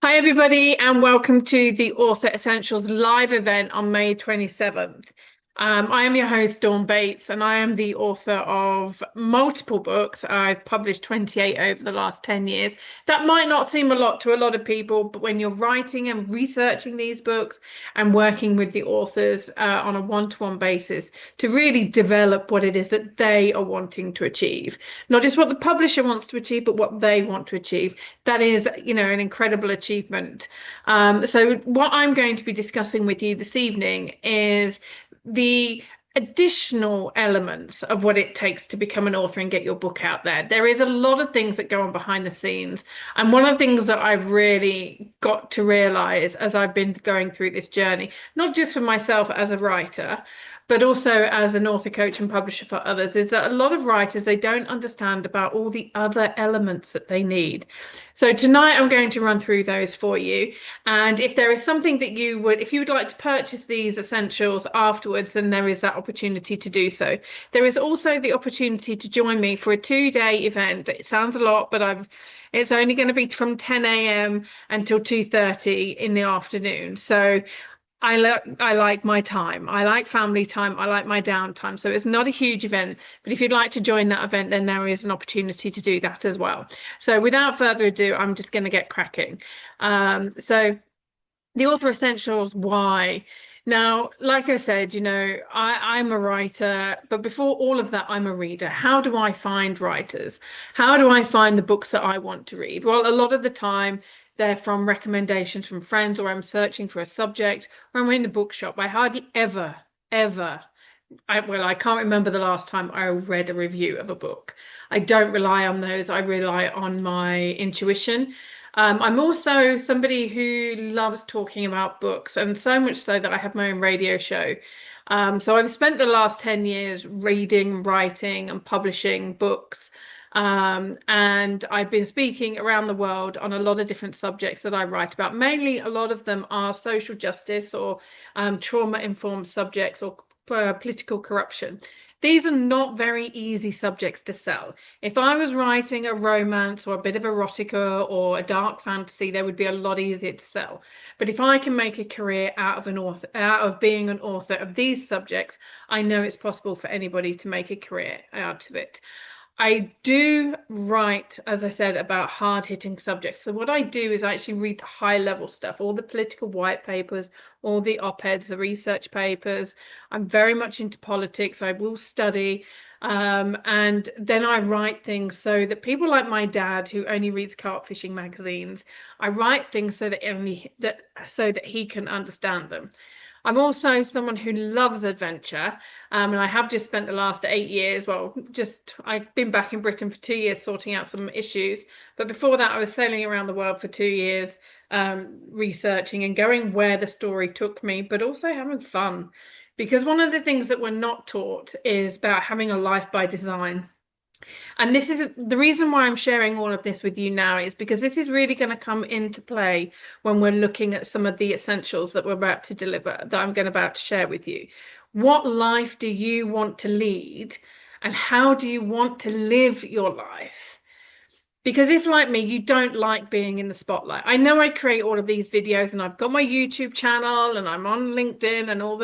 Hi, everybody, and welcome to the Author Essentials live event on May 27th. I am your host, Dawn Bates, and I am the author of multiple books. I've published 28 over the last 10 years. That might not seem a lot to a lot of people, but when you're writing and researching these books and working with the authors on a one-to-one basis to really develop what it is that they are wanting to achieve, not just what the publisher wants to achieve, but what they want to achieve. That is, an incredible achievement. So what I'm going to be discussing with you this evening is the additional elements of what it takes to become an author and get your book out there. There is a lot of things that go on behind the scenes. And one of the things that I've really got to realize as I've been going through this journey, not just for myself as a writer, but also as an author coach and publisher for others, is that a lot of writers, they don't understand about all the other elements that they need. So tonight I'm going to run through those for you. And if there is something that if you would like to purchase these essentials afterwards, then there is that opportunity to do so. There is also the opportunity to join me for a 2-day event. It sounds a lot, but it's only going to be from 10 a.m. until 2:30 in the afternoon. So I like my time. I like family time. I like my downtime. So it's not a huge event, but if you'd like to join that event, then there is an opportunity to do that as well. So without further ado, I'm just going to get cracking. So the author essentials, why? Now, like I said, I'm a writer, but before all of that, I'm a reader. How do I find writers? How do I find the books that I want to read? Well, a lot of the time, they're from recommendations from friends, or I'm searching for a subject, or I'm in the bookshop. I hardly ever, ever, I can't remember the last time I read a review of a book. I don't rely on those. I rely on my intuition. I'm also somebody who loves talking about books, and so much so that I have my own radio show. So I've spent the last 10 years reading, writing, and publishing books. And I've been speaking around the world on a lot of different subjects that I write about. Mainly, a lot of them are social justice or trauma-informed subjects or political corruption. These are not very easy subjects to sell. If I was writing a romance or a bit of erotica or a dark fantasy, they would be a lot easier to sell. But if I can make a career out of being an author of these subjects, I know it's possible for anybody to make a career out of it. I do write, as I said, about hard-hitting subjects. So what I do is I actually read the high-level stuff, all the political white papers, all the op-eds, the research papers. I'm very much into politics. I will study. And then I write things so that people like my dad, who only reads carp fishing magazines, I write things so that he can understand them. I'm also someone who loves adventure, and I have just spent the last 8 years, I've been back in Britain for 2 years sorting out some issues, but before that I was sailing around the world for 2 years, researching and going where the story took me, but also having fun, because one of the things that we're not taught is about having a life by design. And this is the reason why I'm sharing all of this with you now, is because this is really going to come into play when we're looking at some of the essentials that we're about to deliver, that I'm about to share with you. What life do you want to lead, and how do you want to live your life? Because if, like me, you don't like being in the spotlight. I know I create all of these videos, and I've got my YouTube channel, and I'm on LinkedIn and all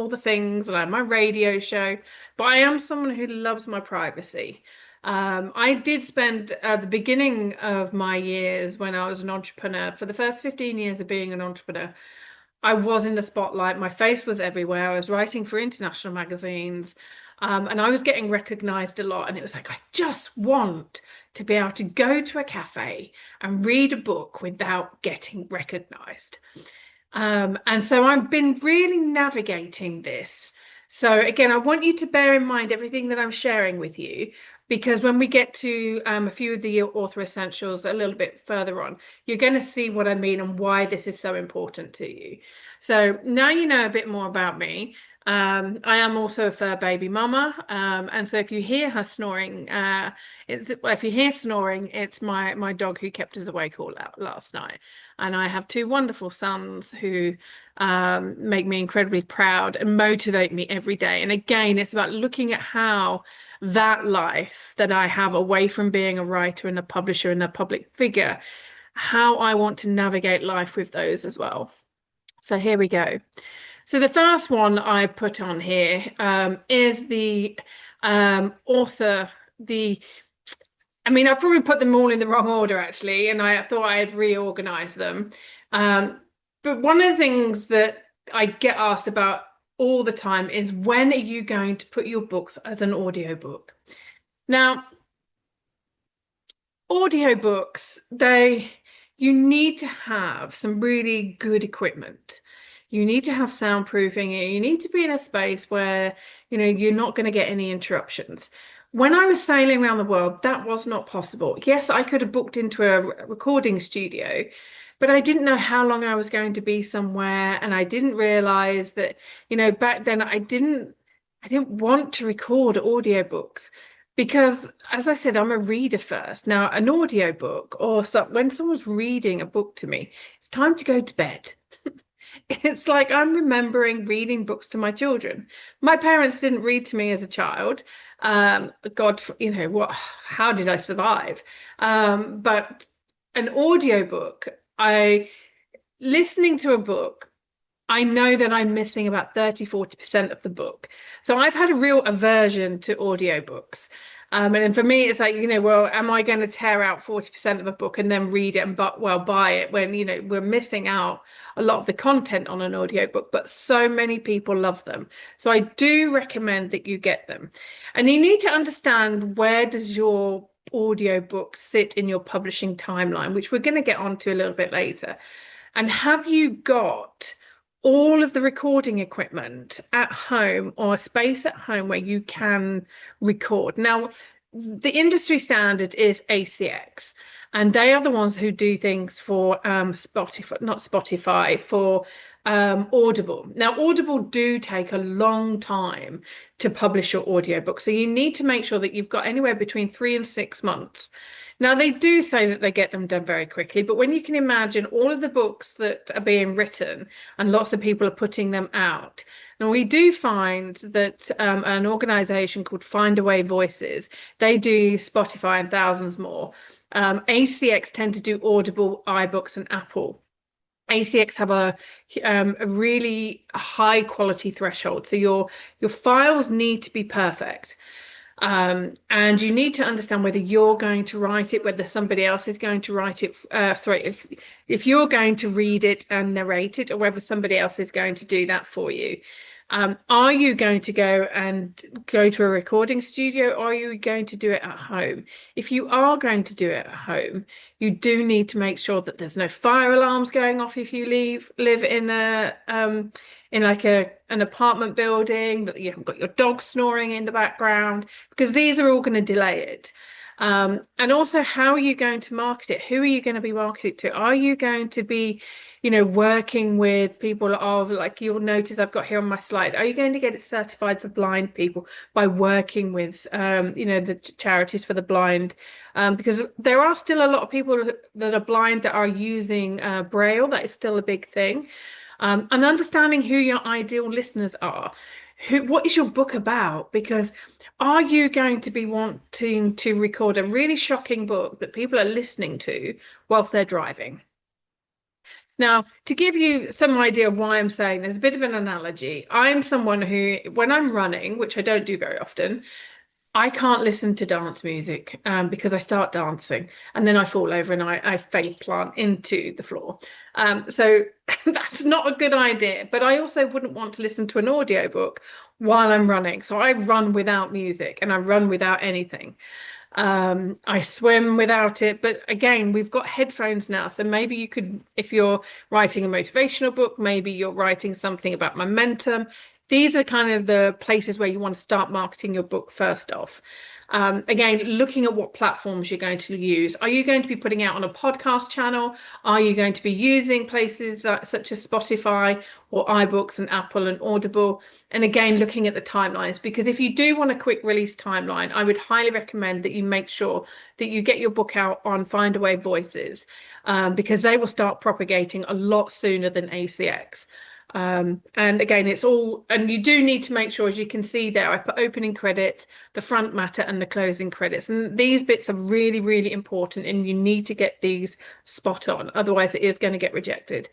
the things, and I have my radio show, but I am someone who loves my privacy. I did spend the beginning of my years when I was an entrepreneur, for the first 15 years of being an entrepreneur, I was in the spotlight. My face was everywhere. I was writing for international magazines, and I was getting recognized a lot. And it was like, I just want to be able to go to a cafe and read a book without getting recognized. And so I've been really navigating this. So again, I want you to bear in mind everything that I'm sharing with you, because when we get to a few of the author essentials a little bit further on, you're going to see what I mean and why this is so important to you. So now you know a bit more about me. I am also a fur baby mama, and so if you hear her snoring, it's my dog who kept us awake all out last night. And I have two wonderful sons who make me incredibly proud and motivate me every day. And again, it's about looking at how that life that I have away from being a writer and a publisher and a public figure, how I want to navigate life with those as well. So here we go. So the first one I put on here is the author, the I mean, I probably put them all in the wrong order actually, and I thought I had reorganized them. Um, but one of the things that I get asked about all the time is when are you going to put your books as an audiobook? Now, audiobooks, you need to have some really good equipment. You need to have soundproofing. You need to be in a space where, you're not going to get any interruptions. When I was sailing around the world, that was not possible. Yes, I could have booked into a recording studio, but I didn't know how long I was going to be somewhere, and I didn't realize that, back then I didn't want to record audiobooks because, as I said, I'm a reader first. Now, an audiobook when someone's reading a book to me, it's time to go to bed. It's like I'm remembering reading books to my children. My parents didn't read to me as a child. God, how did I survive? But an audiobook, listening to a book, I know that I'm missing about 30–40% of the book. So I've had a real aversion to audiobooks. And then for me, it's like, well, am I going to tear out 40% of a book and then read it and buy it when, we're missing out a lot of the content on an audiobook, but so many people love them. So I do recommend that you get them. And you need to understand, where does your audiobook sit in your publishing timeline, which we're going to get onto a little bit later. And have you got all of the recording equipment at home, or a space at home where you can record? Now, the industry standard is ACX, and they are the ones who do things for Spotify, not Spotify, for Audible. Now, Audible do take a long time to publish your audiobook, so you need to make sure that you've got anywhere between 3 and 6 months. Now, they do say that they get them done very quickly, but when you can imagine all of the books that are being written and lots of people are putting them out. And we do find that an organization called Findaway Voices, they do Spotify and thousands more. ACX tend to do Audible, iBooks, and Apple. ACX have a really high quality threshold. So your files need to be perfect. And you need to understand whether you're going to write it, whether somebody else is going to write it. If you're going to read it and narrate it, or whether somebody else is going to do that for you. Are you going to go to a recording studio, or are you going to do it at home? If you are going to do it at home, you do need to make sure that there's no fire alarms going off if you live in an apartment building, that you haven't got your dog snoring in the background, because these are all going to delay it. And also, how are you going to market it? Who are you going to be marketing to? Are you going to be working with people of, like, you'll notice I've got here on my slide, are you going to get it certified for blind people by working with, the charities for the blind? Because there are still a lot of people that are blind that are using Braille. That is still a big thing. And understanding who your ideal listeners are. What is your book about? Because are you going to be wanting to record a really shocking book that people are listening to whilst they're driving? Now, to give you some idea of why I'm saying there's a bit of an analogy. I'm someone who, when I'm running, which I don't do very often, I can't listen to dance music because I start dancing and then I fall over and I face plant into the floor. So that's not a good idea. But I also wouldn't want to listen to an audiobook while I'm running. So I run without music and I run without anything. I swim without it. But again, we've got headphones now. So maybe you could, if you're writing a motivational book, maybe you're writing something about momentum. These are kind of the places where you want to start marketing your book first off. Again, looking at what platforms you're going to use. Are you going to be putting out on a podcast channel? Are you going to be using places such as Spotify or iBooks and Apple and Audible? And again, looking at the timelines, because if you do want a quick release timeline, I would highly recommend that you make sure that you get your book out on Findaway Voices, because they will start propagating a lot sooner than ACX. And again, it's all, and you do need to make sure, as you can see there, I put opening credits, the front matter, and the closing credits. And these bits are really, really important, and you need to get these spot on. Otherwise, it is going to get rejected.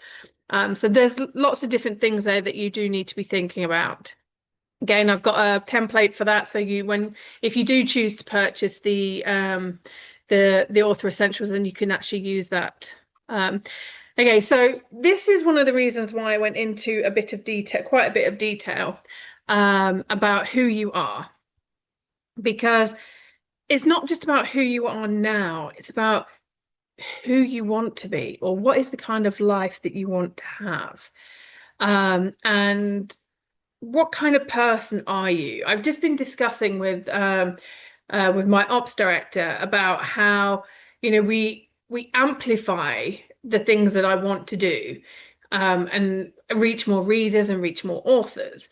So there's lots of different things there that you do need to be thinking about. Again, I've got a template for that. So if you do choose to purchase the author essentials, then you can actually use that. Okay, so this is one of the reasons why I went into a bit of detail, quite a bit of detail, about who you are, because it's not just about who you are now, it's about who you want to be, or what is the kind of life that you want to have. And what kind of person are you? I've just been discussing with my ops director about how, we amplify the things that I want to do, and reach more readers and reach more authors.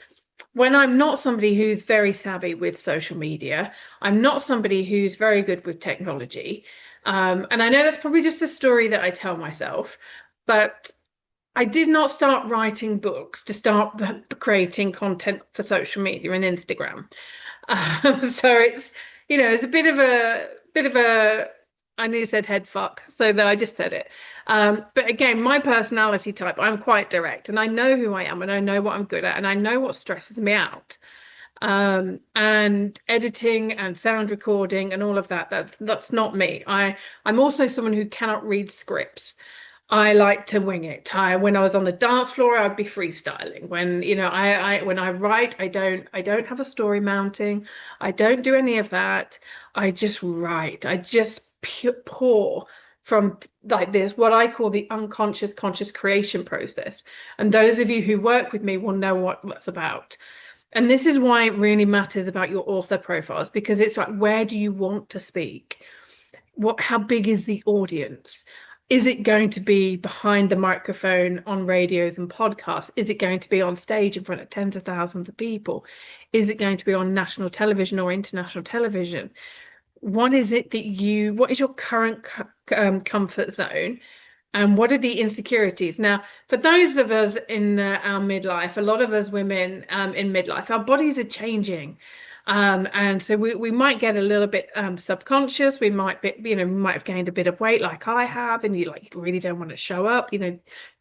When I'm not somebody who's very savvy with social media, I'm not somebody who's very good with technology. And I know that's probably just a story that I tell myself, but I did not start writing books to start creating content for social media and Instagram. So it's a bit of a, I nearly said head fuck, so that I just said it. But again, my personality type, I'm quite direct, and I know who I am, and I know what I'm good at, and I know what stresses me out. And editing and sound recording and all of that, that's not me. I'm also someone who cannot read scripts. I like to wing it. When I was on the dance floor, I'd be freestyling. When I write, I don't have a story mounting. I don't do any of that. I just write. I just pour from like this, what I call the unconscious conscious creation process. And those of you who work with me will know what that's about. And this is why it really matters about your author profiles, because it's like, where do you want to speak? How big is the audience? Is it going to be behind the microphone on radios and podcasts? Is it going to be on stage in front of tens of thousands of people? Is it going to be on national television or international television? What is your current comfort zone? And what are the insecurities? Now, for those of us in our midlife, a lot of us women in midlife, our bodies are changing. And so we might get a little bit subconscious. We might have gained a bit of weight like I have, and you really don't want to show up.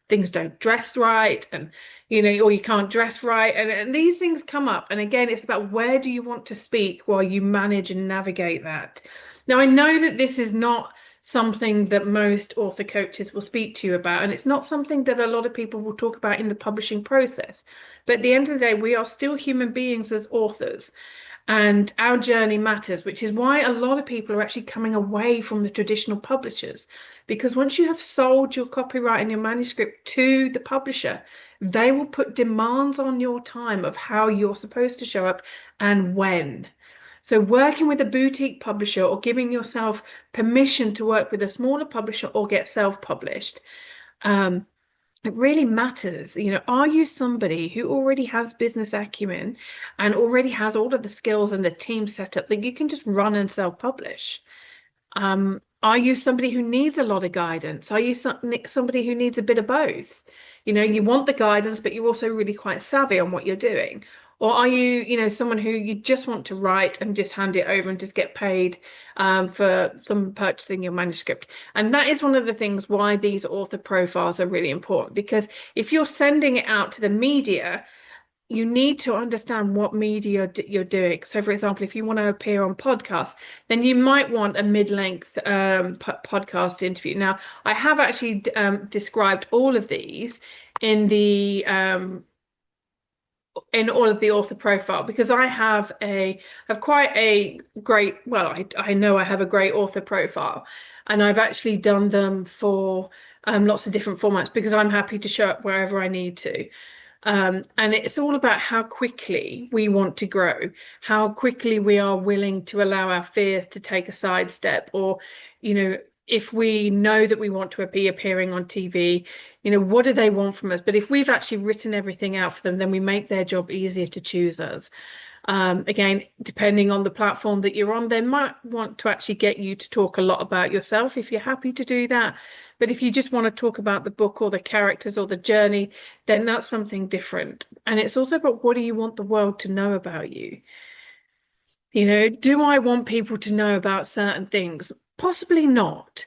Things don't dress right, and or you can't dress right, and these things come up. And again, it's about, where do you want to speak while you manage and navigate that. Now, I know that this is not something that most author coaches will speak to you about, and it's not something that a lot of people will talk about in the publishing process. But at the end of the day, we are still human beings as authors, and our journey matters, which is why a lot of people are actually coming away from the traditional publishers, because once you have sold your copyright and your manuscript to the publisher, they will put demands on your time of how you're supposed to show up and when. So working with a boutique publisher, or giving yourself permission to work with a smaller publisher or get self-published, it really matters. Are you somebody who already has business acumen and already has all of the skills and the team set up that you can just run and self-publish? Are you somebody who needs a lot of guidance? Are you somebody who needs a bit of both? You want the guidance, but you're also really quite savvy on what you're doing. Or are you, someone who you just want to write and just hand it over and just get paid for someone purchasing your manuscript? And that is one of the things why these author profiles are really important, because if you're sending it out to the media, you need to understand what media you're doing. So, for example, if you want to appear on podcasts, then you might want a mid-length podcast interview. Now, I have actually described all of these in all of the author profile, because I have quite a great, well, I know I have a great author profile, and I've actually done them for lots of different formats, because I'm happy to show up wherever I need to. And it's all about how quickly we want to grow, how quickly we are willing to allow our fears to take a sidestep, or, if we know that we want to be appearing on TV, what do they want from us? But if we've actually written everything out for them, then we make their job easier to choose us. Again, depending on the platform that you're on, they might want to actually get you to talk a lot about yourself if you're happy to do that. But if you just want to talk about the book or the characters or the journey, then that's something different. And it's also about, what do you want the world to know about you? You know, do I want people to know about certain things? Possibly not.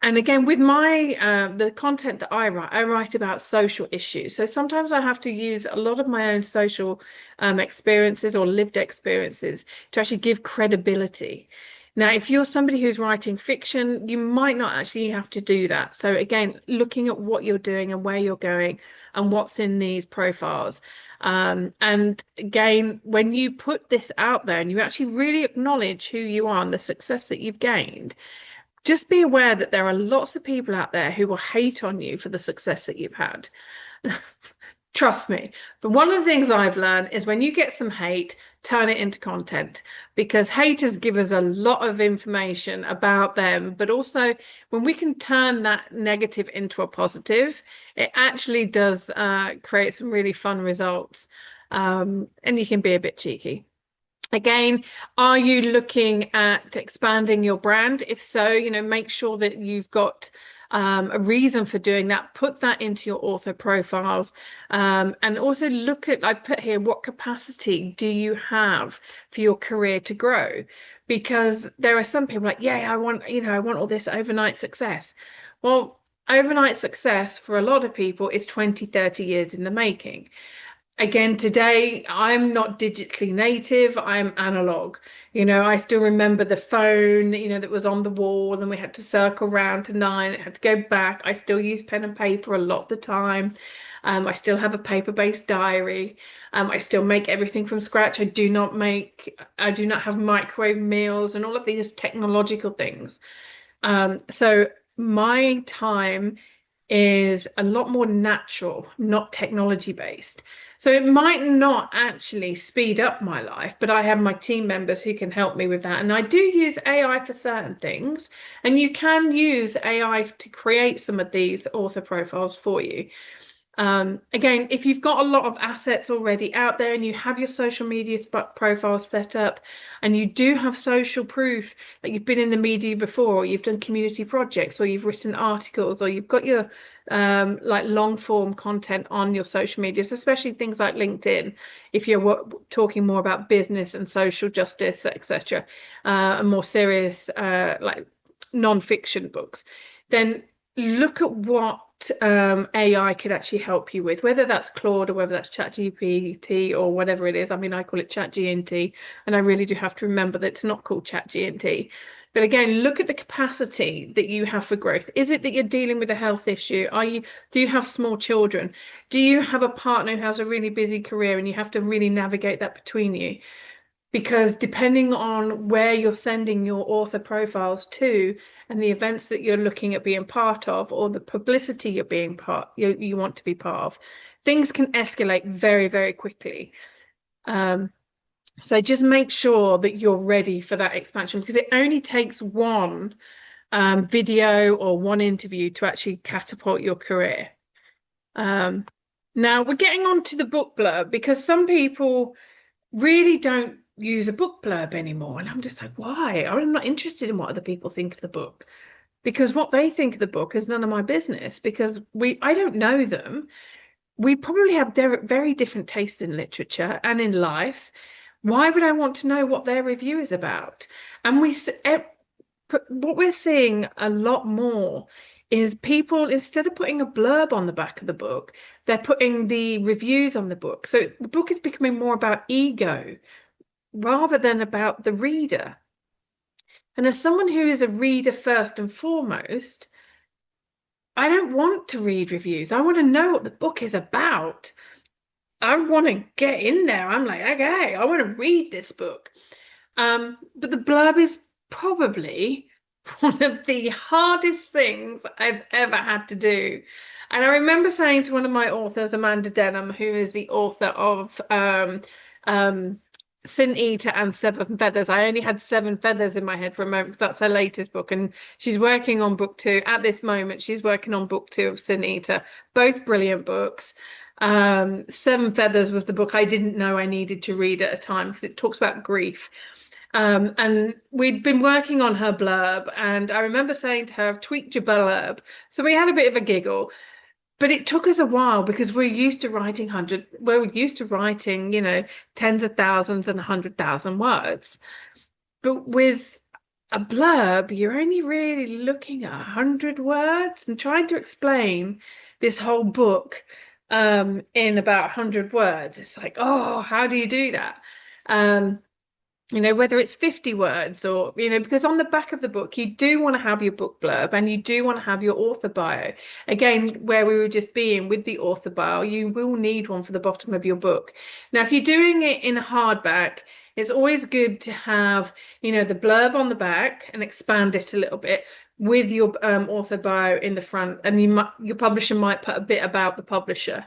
And again, with my the content that I write about social issues. So sometimes I have to use a lot of my own social experiences or lived experiences to actually give credibility. Now, if you're somebody who's writing fiction, you might not actually have to do that. So again, looking at what you're doing and where you're going and what's in these profiles. And again, when you put this out there and you actually really acknowledge who you are and the success that you've gained, just be aware that there are lots of people out there who will hate on you for the success that you've had. Trust me. But one of the things I've learned is when you get some hate, turn it into content, because haters give us a lot of information about them. But also, when we can turn that negative into a positive, it actually does create some really fun results. And you can be a bit cheeky. Again, are you looking at expanding your brand? If so, you know, make sure that you've got a reason for doing that. Put that into your author profiles. And also look at, I put here, what capacity do you have for your career to grow? Because there are some people like, yeah, I want, you know, I want all this overnight success. Well, overnight success for a lot of people is 20, 30 years in the making. Again, today I'm not digitally native, I'm analog. You know, I still remember the phone, you know, that was on the wall and we had to circle round to nine, it had to go back. I still use pen and paper a lot of the time. I still have a paper-based diary. I still make everything from scratch. I do not have microwave meals and all of these technological things. So my time is a lot more natural, not technology based. So it might not actually speed up my life, but I have my team members who can help me with that. And I do use AI for certain things, and you can use AI to create some of these author profiles for you. Again, if you've got a lot of assets already out there and you have your social media profile set up and you do have social proof that you've been in the media before, or you've done community projects, or you've written articles, or you've got your like long form content on your social medias, especially things like LinkedIn, if you're talking more about business and social justice, etc., and more serious like non-fiction books, then look at what AI could actually help you with, whether that's Claude or whether that's ChatGPT or whatever it is. I mean, I call it ChatGNT, and I really do have to remember that it's not called ChatGNT. But again, look at the capacity that you have for growth. Is it that you're dealing with a health issue? Do you have small children? Do you have a partner who has a really busy career and you have to really navigate that between you? Because depending on where you're sending your author profiles to and the events that you're looking at being part of, or the publicity you're being you want to be part of, things can escalate very, very quickly. So just make sure that you're ready for that expansion, because it only takes one video or one interview to actually catapult your career. Now we're getting on to the book blurb, because some people really don't use a book blurb anymore. And I'm just like, why? I'm not interested in what other people think of the book, because what they think of the book is none of my business, because I don't know them. We probably have very different tastes in literature and in life. Why would I want to know what their review is about? And what we're seeing a lot more is people, instead of putting a blurb on the back of the book, they're putting the reviews on the book. So the book is becoming more about ego rather than about the reader. And as someone who is a reader first and foremost, I don't want to read reviews. I want to know what the book is about. I want to get in there. I'm like, okay, I want to read this book. But the blurb is probably one of the hardest things I've ever had to do. And I remember saying to one of my authors, Amanda Denham, who is the author of Sin Eater and Seven Feathers. I only had Seven Feathers in my head for a moment because that's her latest book, and she's working on book two. At this moment, she's working on book two of Sin Eater. Both brilliant books. Seven Feathers was the book I didn't know I needed to read at a time because it talks about grief. And we'd been working on her blurb, and I remember saying to her, I've tweaked your blurb. So we had a bit of a giggle, but it took us a while because we're used to writing, tens of thousands and 100,000 words. But with a blurb, you're only really looking at 100 words and trying to explain this whole book in about 100 words. It's like, oh, how do you do that? Um, whether it's 50 words or, because on the back of the book, you do want to have your book blurb and you do want to have your author bio. Again, where we were just being with the author bio, you will need one for the bottom of your book. Now, if you're doing it in a hardback, it's always good to have, the blurb on the back and expand it a little bit with your author bio in the front. And your publisher might put a bit about the publisher.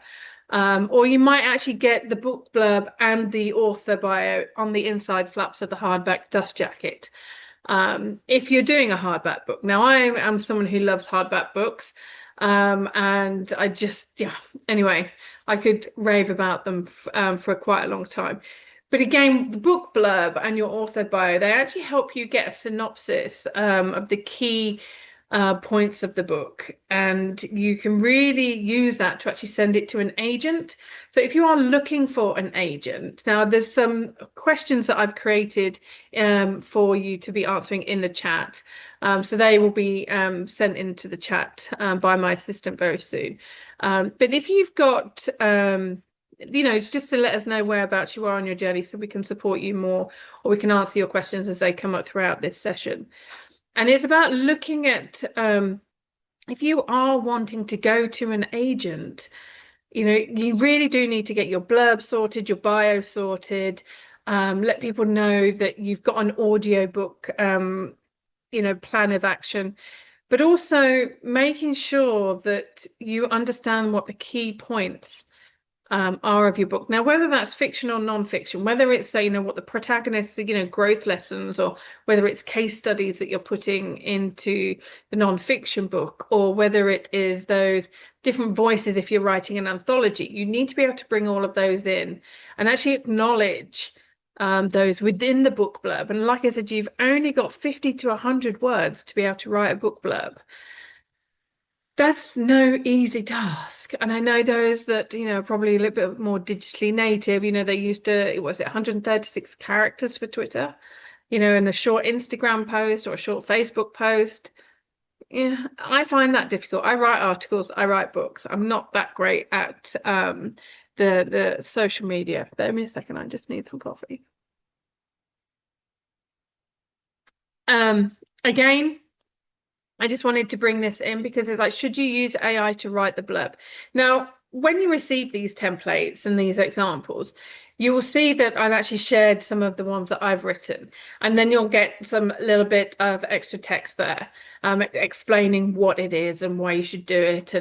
Or you might actually get the book blurb and the author bio on the inside flaps of the hardback dust jacket. If you're doing a hardback book. Now, I am someone who loves hardback books. And I just, yeah, anyway, I could rave about them for quite a long time. But again, the book blurb and your author bio, they actually help you get a synopsis of the key points of the book, and you can really use that to actually send it to an agent. So if you are looking for an agent, now there's some questions that I've created for you to be answering in the chat. So they will be sent into the chat by my assistant very soon. But if you've got it's just to let us know whereabouts you are on your journey so we can support you more, or we can answer your questions as they come up throughout this session. And it's about looking at if you are wanting to go to an agent, you really do need to get your blurb sorted, your bio sorted, let people know that you've got an audiobook, plan of action, but also making sure that you understand what the key points are of your book. Now, whether that's fiction or non-fiction, whether it's, what the protagonists, growth lessons, or whether it's case studies that you're putting into the non-fiction book, or whether it is those different voices if you're writing an anthology, you need to be able to bring all of those in and actually acknowledge those within the book blurb. And like I said, you've only got 50 to 100 words to be able to write a book blurb. That's no easy task. And I know those that, are probably a little bit more digitally native, they used to, was it 136 characters for Twitter, in a short Instagram post or a short Facebook post. Yeah, I find that difficult. I write articles, I write books. I'm not that great at the social media. Bear me a second, I just need some coffee. Again, I just wanted to bring this in because it's like, should you use AI to write the blurb? Now, when you receive these templates and these examples, you will see that I've actually shared some of the ones that I've written, and then you'll get some little bit of extra text there, explaining what it is and why you should do it.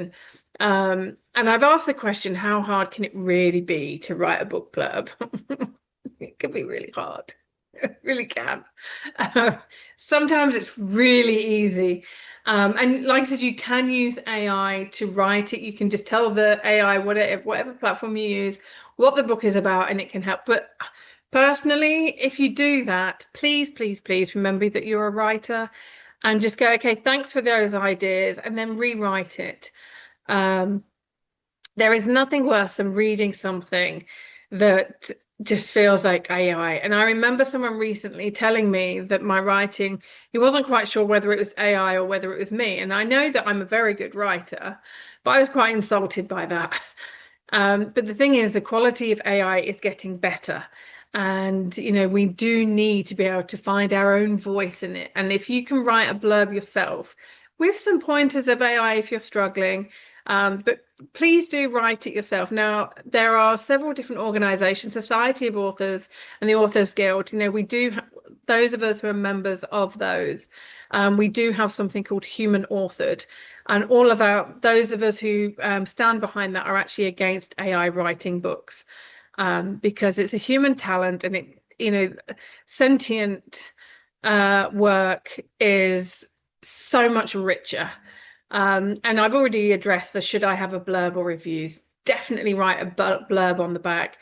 And I've asked the question, how hard can it really be to write a book blurb? It can be really hard. It really can. Sometimes it's really easy. And like I said, you can use AI to write it. You can just tell the AI, whatever platform you use, what the book is about, and it can help. But personally, if you do that, please, please, please remember that you're a writer and just go, okay, thanks for those ideas, and then rewrite it. There is nothing worse than reading something that just feels like AI. And I remember someone recently telling me that my writing, he wasn't quite sure whether it was AI or whether it was me. And I know that I'm a very good writer, but I was quite insulted by that. But the thing is, the quality of AI is getting better. And, we do need to be able to find our own voice in it. And if you can write a blurb yourself with some pointers of AI if you're struggling, but please do write it yourself. Now, there are several different organizations, Society of Authors and the Authors Guild. We do, those of us who are members of those, we do have something called Human Authored. And all of those of us who stand behind that are actually against AI writing books, because it's a human talent, and sentient work is so much richer. And I've already addressed the should I have a blurb or reviews. definitely write a blurb on the back.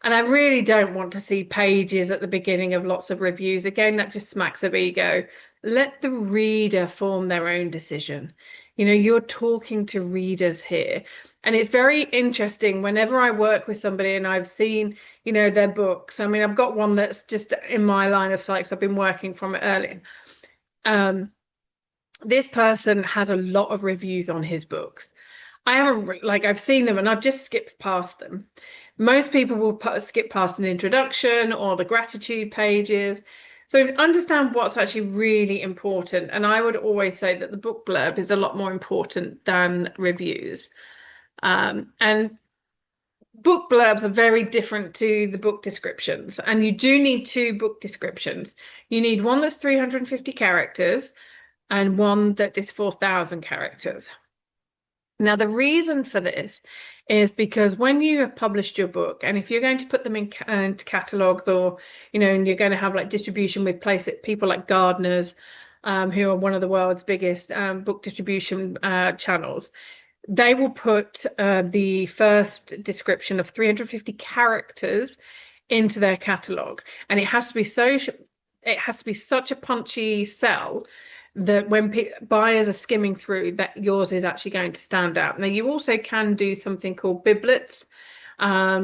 And I really don't want to see pages at the beginning of lots of reviews. Again, that just smacks of ego. Let the reader form their own decision. You're talking to readers here. And it's very interesting whenever I work with somebody and I've seen, their books. I mean, I've got one that's just in my line of sight, so I've been working from it early. This person has a lot of reviews on his books. I haven't like I've seen them and I've just skipped past them. Most people will skip past an introduction or the gratitude pages. So understand what's actually really important. And I would always say that the book blurb is a lot more important than reviews. And book blurbs are very different to the book descriptions. And you do need two book descriptions. You need one that's 350 characters and one that is 4,000 characters. Now, the reason for this is because when you have published your book, and if you're going to put them into catalogs or, and you're going to have like distribution with people like Gardeners, who are one of the world's biggest book distribution channels, they will put the first description of 350 characters into their catalog, and it has to be such a punchy sell that when buyers are skimming through, that yours is actually going to stand out. Now, you also can do something called biblets,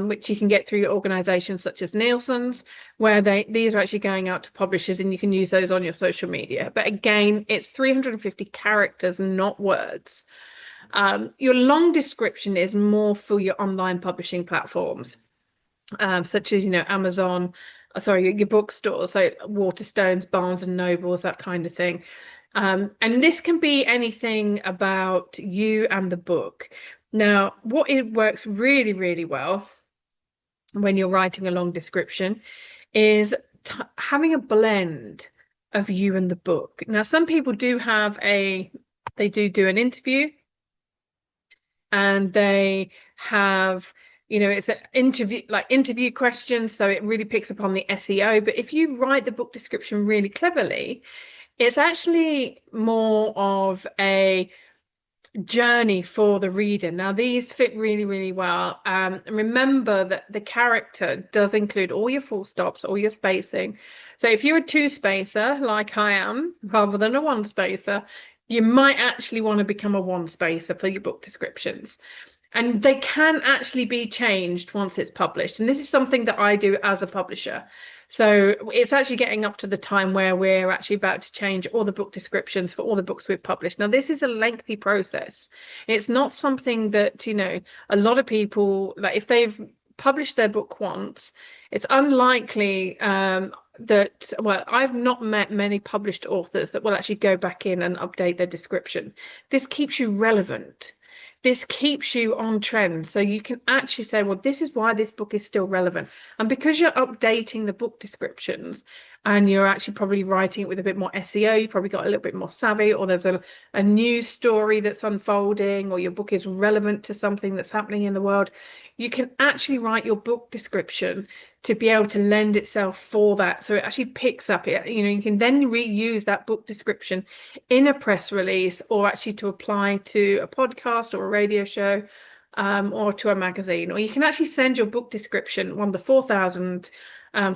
which you can get through organizations such as Nielsen's, where these are actually going out to publishers, and you can use those on your social media. But again, it's 350 characters, not words. Your long description is more for your online publishing platforms, such as, Amazon, sorry, your bookstores, so Waterstones, Barnes and Nobles, that kind of thing. And this can be anything about you and the book. Now, what it works really, really well when you're writing a long description is having a blend of you and the book. Now, some people do they do an interview, and they have, it's an interview questions, so it really picks up on the SEO. But if you write the book description really cleverly, it's actually more of a journey for the reader. Now, these fit really, really well. Remember that the character does include all your full stops, all your spacing. So if you're a two-spacer, like I am, rather than a one-spacer, you might actually want to become a one-spacer for your book descriptions. And they can actually be changed once it's published. And this is something that I do as a publisher. So it's actually getting up to the time where we're actually about to change all the book descriptions for all the books we've published. Now, this is a lengthy process. It's not something that, a lot of people, like if they've published their book once, it's unlikely well, I've not met many published authors that will actually go back in and update their description. This keeps you relevant. This keeps you on trend. So you can actually say, well, this is why this book is still relevant. And because you're updating the book descriptions and you're actually probably writing it with a bit more SEO, you probably got a little bit more savvy, or there's a new story that's unfolding, or your book is relevant to something that's happening in the world, you can actually write your book description to be able to lend itself for that. So it actually picks up it, you can then reuse that book description in a press release, or actually to apply to a podcast or a radio show, or to a magazine. Or you can actually send your book description, one of the 4,000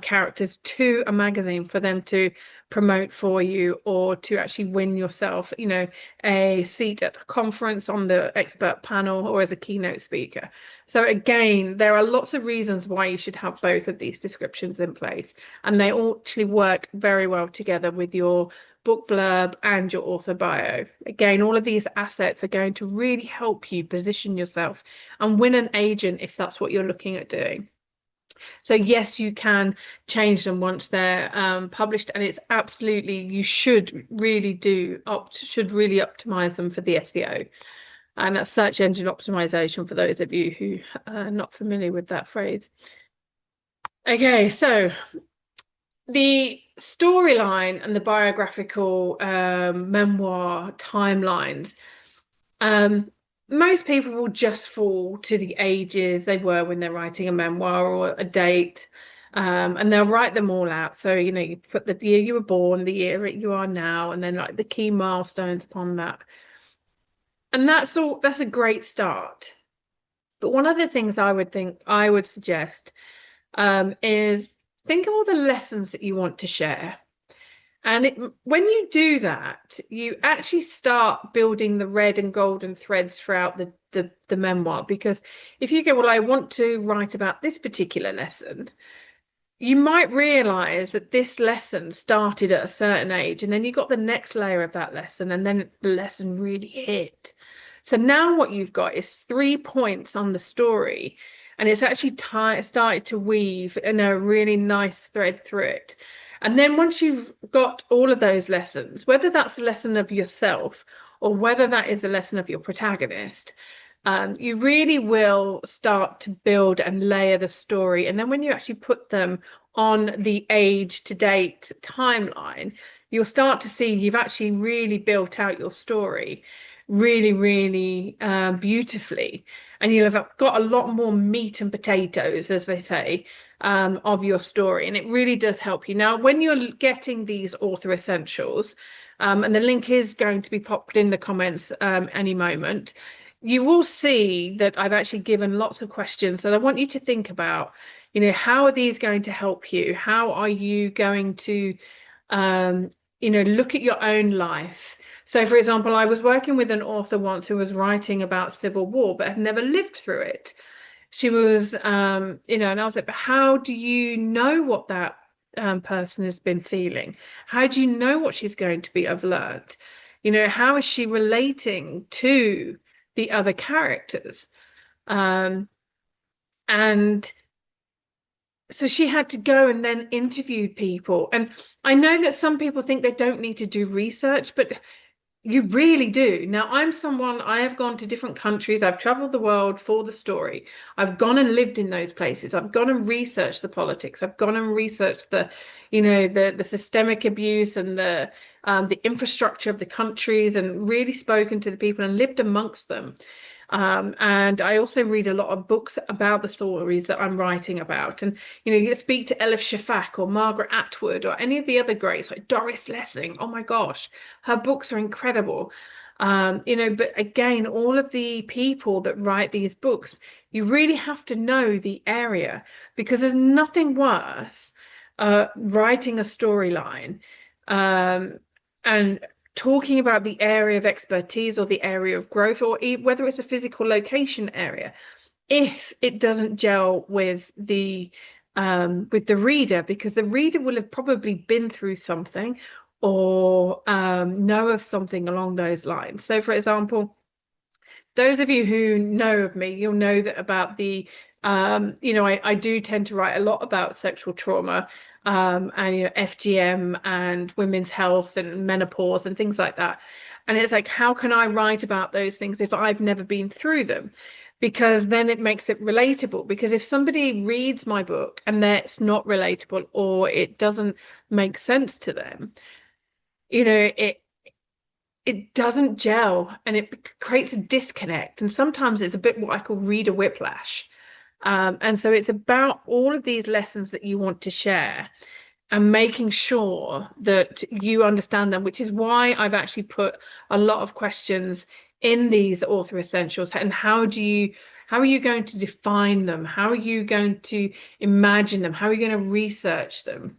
characters, to a magazine for them to promote for you, or to actually win yourself, a seat at a conference on the expert panel, or as a keynote speaker. So again, there are lots of reasons why you should have both of these descriptions in place, and they actually work very well together with your book blurb and your author bio. Again, all of these assets are going to really help you position yourself and win an agent if that's what you're looking at doing. So yes, you can change them once they're published, and it's absolutely, you should really optimize them for the SEO. And that's search engine optimization, for those of you who are not familiar with that phrase. Okay, so the storyline and the biographical memoir timelines, most people will just fall to the ages they were when they're writing a memoir, or a date, and they'll write them all out. So, you put the year you were born, the year you are now, and then like the key milestones upon that. And that's a great start. But one of the things I would suggest is think of all the lessons that you want to share. And when you do that, you actually start building the red and golden threads throughout the memoir. Because if you go, well, I want to write about this particular lesson, you might realize that this lesson started at a certain age, and then you got the next layer of that lesson, and then the lesson really hit. So now what you've got is 3 points on the story, and it's actually started to weave in a really nice thread through it. And then once you've got all of those lessons, whether that's a lesson of yourself or whether that is a lesson of your protagonist, you really will start to build and layer the story. And then when you actually put them on the age to date timeline, you'll start to see you've actually really built out your story really, really beautifully. And you'll have got a lot more meat and potatoes, as they say, of your story. And it really does help you. Now, when you're getting these author essentials, and the link is going to be popped in the comments any moment, you will see that I've actually given lots of questions that I want you to think about. You know, how are these going to help you? How are you going to, look at your own life? So, for example, I was working with an author once who was writing about civil war, but had never lived through it. She was, and I was like, but how do you know what that person has been feeling? How do you know what she's going to be have learned? You know, how is she relating to the other characters? And so she had to go and then interview people. And I know that some people think they don't need to do research, but you really do. Now, I have gone to different countries. I've traveled the world for the story. I've gone and lived in those places. I've gone and researched the politics. I've gone and researched the systemic abuse and the infrastructure of the countries, and really spoken to the people and lived amongst them. And I also read a lot of books about the stories that I'm writing about. And, you speak to Elif Shafak or Margaret Atwood or any of the other greats like Doris Lessing. Oh my gosh, her books are incredible. But again, all of the people that write these books, you really have to know the area, because there's nothing worse writing a storyline and talking about the area of expertise or the area of growth, or whether it's a physical location area, if it doesn't gel with the reader, because the reader will have probably been through something or know of something along those lines. So, for example, those of you who know of me, you'll know that about I do tend to write a lot about sexual trauma, and FGM and women's health and menopause and things like that. And it's like, how can I write about those things if I've never been through them? Because then it makes it relatable. Because if somebody reads my book and that's not relatable or it doesn't make sense to them, it doesn't gel, and it creates a disconnect. And sometimes it's a bit what I call reader whiplash. And so it's about all of these lessons that you want to share and making sure that you understand them, which is why I've actually put a lot of questions in these author essentials. And how are you going to define them? How are you going to imagine them? How are you going to research them?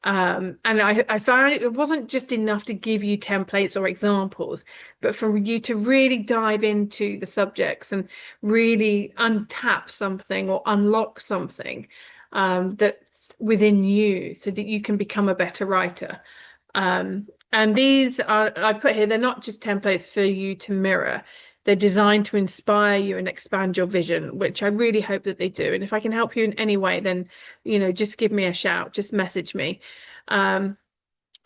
And I found it wasn't just enough to give you templates or examples, but for you to really dive into the subjects and really untap something or unlock something that's within you, so that you can become a better writer. And these are, I put here, they're not just templates for you to mirror. They're designed to inspire you and expand your vision, which I really hope that they do. And if I can help you in any way, then, just give me a shout, just message me. And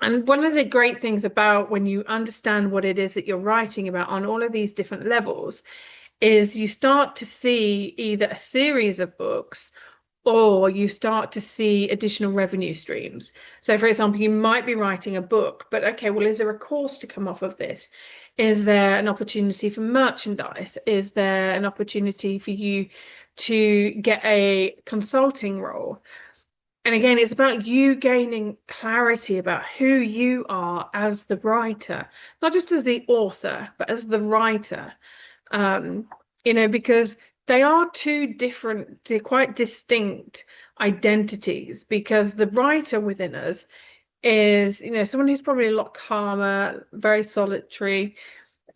one of the great things about when you understand what it is that you're writing about on all of these different levels is you start to see either a series of books, or you start to see additional revenue streams. So, for example, you might be writing a book, but okay, well, is there a course to come off of this? Is there an opportunity for merchandise? Is there an opportunity for you to get a consulting role? And again, it's about you gaining clarity about who you are as the writer, not just as the author, but as the writer. Because They are two different, they're quite distinct identities because the writer within us is, someone who's probably a lot calmer, very solitary.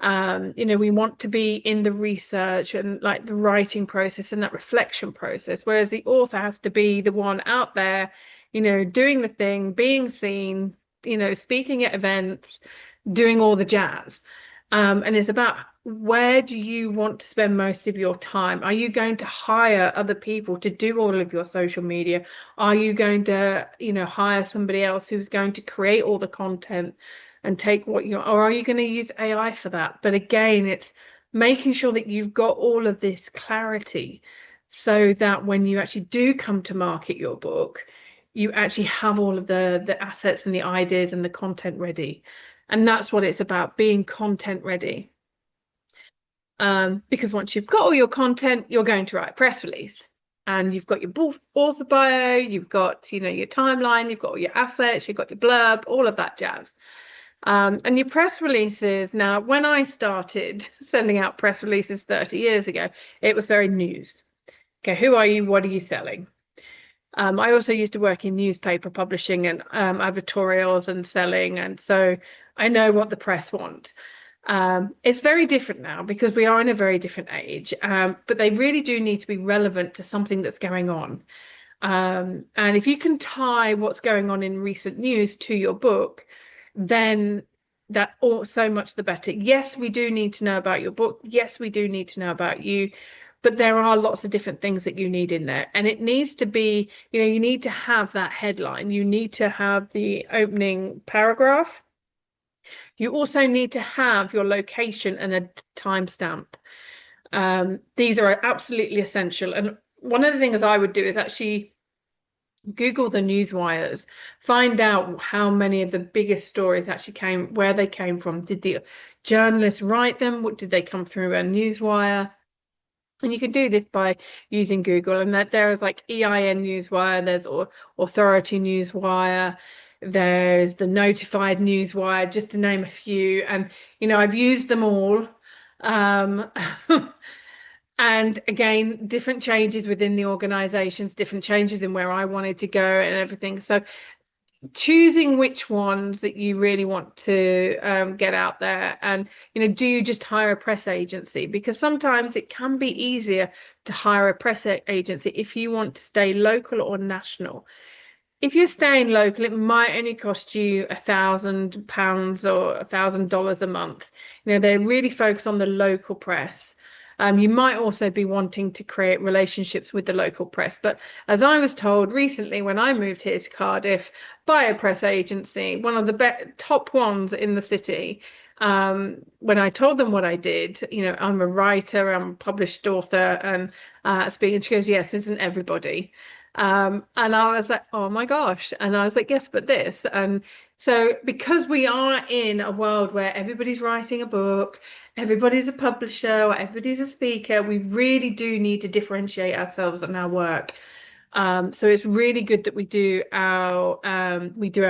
We want to be in the research and like the writing process and that reflection process, whereas the author has to be the one out there, doing the thing, being seen, speaking at events, doing all the jazz. And it's about where do you want to spend most of your time? Are you going to hire other people to do all of your social media? Are you going to, hire somebody else who's going to create all the content and take what you, or are you going to use AI for that? But again, it's making sure that you've got all of this clarity so that when you actually do come to market your book, you actually have all of the assets and the ideas and the content ready. And that's what it's about, being content ready. Because once you've got all your content, you're going to write a press release. And you've got your author bio, you've got, your timeline, you've got all your assets, you've got your blurb, all of that jazz. And your press releases, now, when I started sending out press releases 30 years ago, it was very news. Okay, who are you? What are you selling? I also used to work in newspaper publishing and advertorials and selling, and so I know what the press want. It's very different now because we are in a very different age, but they really do need to be relevant to something that's going on. And if you can tie what's going on in recent news to your book, then that all so much the better. Yes, we do need to know about your book. Yes, we do need to know about you, but there are lots of different things that you need in there. And it needs to be, you need to have that headline. You need to have the opening paragraph. You also need to have your location and a timestamp. These are absolutely essential. And one of the things I would do is actually Google the news wires, find out how many of the biggest stories actually came, where they came from. Did the journalists write them? What did they come through a news wire? And you can do this by using Google. And that there is like EIN Newswire, there's Authority Newswire, there's the Notified Newswire, just to name a few. And I've used them all. And again, different changes within the organizations, different changes in where I wanted to go and everything. So choosing which ones that you really want to get out there, and do you just hire a press agency? Because sometimes it can be easier to hire a press agency if you want to stay local or national. If you're staying local, it might only cost you £1,000 or $1,000 a month. They really focus on the local press. You might also be wanting to create relationships with the local press. But as I was told recently when I moved here to Cardiff by a press agency, one of the top ones in the city, when I told them what I did, I'm a writer, I'm a published author and speaking, she goes, yes, isn't everybody? And I was like, oh my gosh. And I was like, yes, but this. And so because we are in a world where everybody's writing a book, everybody's a publisher, or everybody's a speaker, we really do need to differentiate ourselves and our work. So it's really good that we do our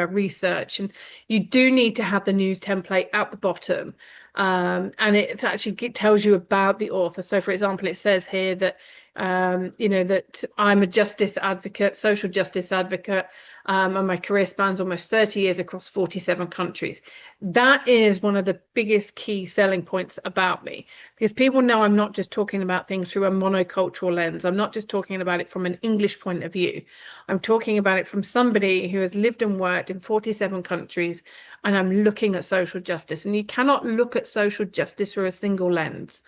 research, and you do need to have the news template at the bottom. And it actually tells you about the author. So for example, it says here that that I'm a justice advocate, social justice advocate, and my career spans almost 30 years across 47 countries. That is one of the biggest key selling points about me, because people know I'm not just talking about things through a monocultural lens. I'm not just talking about it from an English point of view. I'm talking about it from somebody who has lived and worked in 47 countries, and I'm looking at social justice. And you cannot look at social justice through a single lens.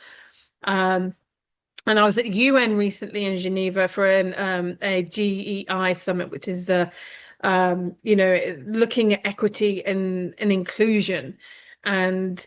And I was at UN recently in Geneva for a GEI summit, which is looking at equity and inclusion. And,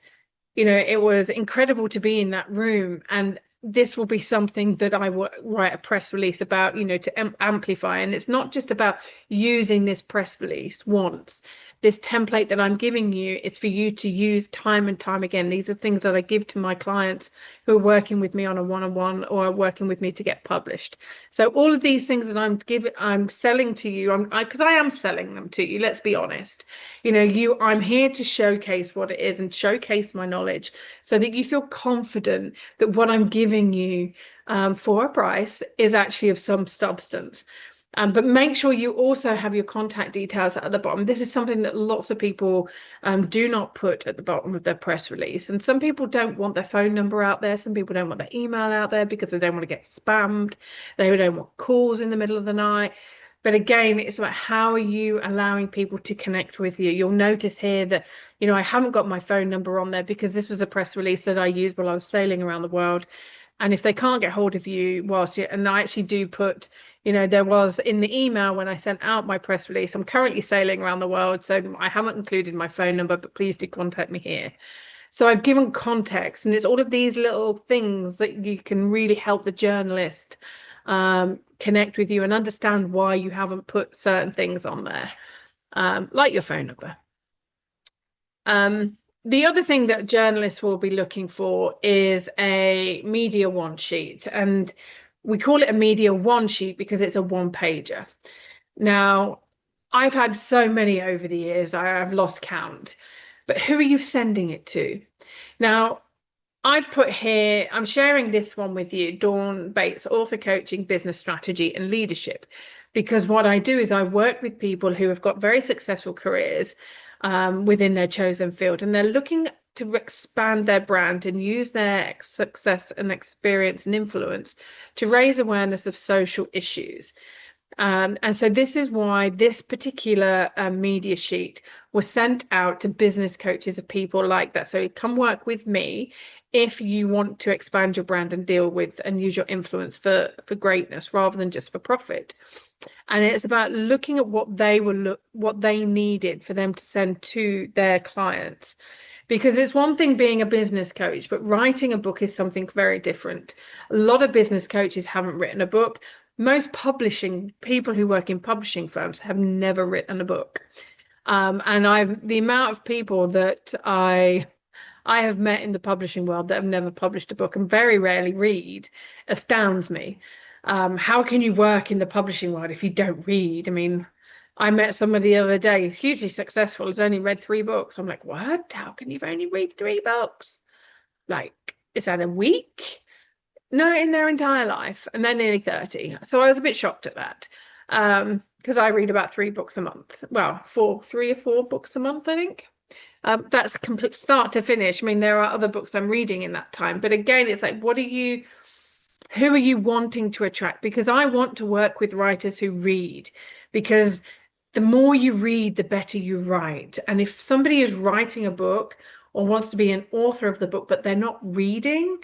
it was incredible to be in that room. And this will be something that I will write a press release about, to amplify. And it's not just about using this press release once. this template that I'm giving you is for you to use time and time again. These are things that I give to my clients who are working with me on a one-on-one or are working with me to get published. So all of these things that I'm selling to you, because I am selling them to you, let's be honest. I'm here to showcase what it is and showcase my knowledge so that you feel confident that what I'm giving you for a price is actually of some substance. But make sure you also have your contact details at the bottom. This is something that lots of people do not put at the bottom of their press release. And some people don't want their phone number out there. Some people don't want their email out there because they don't want to get spammed. They don't want calls in the middle of the night. But again, it's about how are you allowing people to connect with you? You'll notice here that, I haven't got my phone number on there because this was a press release that I used while I was sailing around the world. And if they can't get hold of you and I actually do put, there was in the email when I sent out my press release, I'm currently sailing around the world, so I haven't included my phone number, but please do contact me here. So I've given context, and it's all of these little things that you can really help the journalist connect with you and understand why you haven't put certain things on there, like your phone number. The other thing that journalists will be looking for is a media one sheet. And we call it a media one sheet because it's a one pager. Now, I've had so many over the years, I've lost count. But who are you sending it to? Now, I've put here, I'm sharing this one with you, Dawn Bates, author coaching, business strategy, and leadership. Because what I do is I work with people who have got very successful careers within their chosen field, and they're looking to expand their brand and use their success and experience and influence to raise awareness of social issues. And so this is why this particular media sheet was sent out to business coaches of people like that. So come work with me if you want to expand your brand and deal with and use your influence for greatness rather than just for profit. And it's about looking at what they needed for them to send to their clients. Because it's one thing being a business coach, but writing a book is something very different. A lot of business coaches haven't written a book. Most people who work in publishing firms have never written a book. And the amount of people that I have met in the publishing world that have never published a book and very rarely read astounds me. How can you work in the publishing world if you don't read? I mean, I met somebody the other day, hugely successful, has only read 3 books. I'm like, what? How can you only read 3 books? Like, is that a week? No, in their entire life. And they're nearly 30. So I was a bit shocked at that. Because I read about 3 books a month. Well, 3 or 4 books a month, I think. That's complete start to finish. I mean, there are other books I'm reading in that time. But again, it's like, who are you wanting to attract? Because I want to work with writers who read, because the more you read, the better you write. And if somebody is writing a book or wants to be an author of the book, but they're not reading,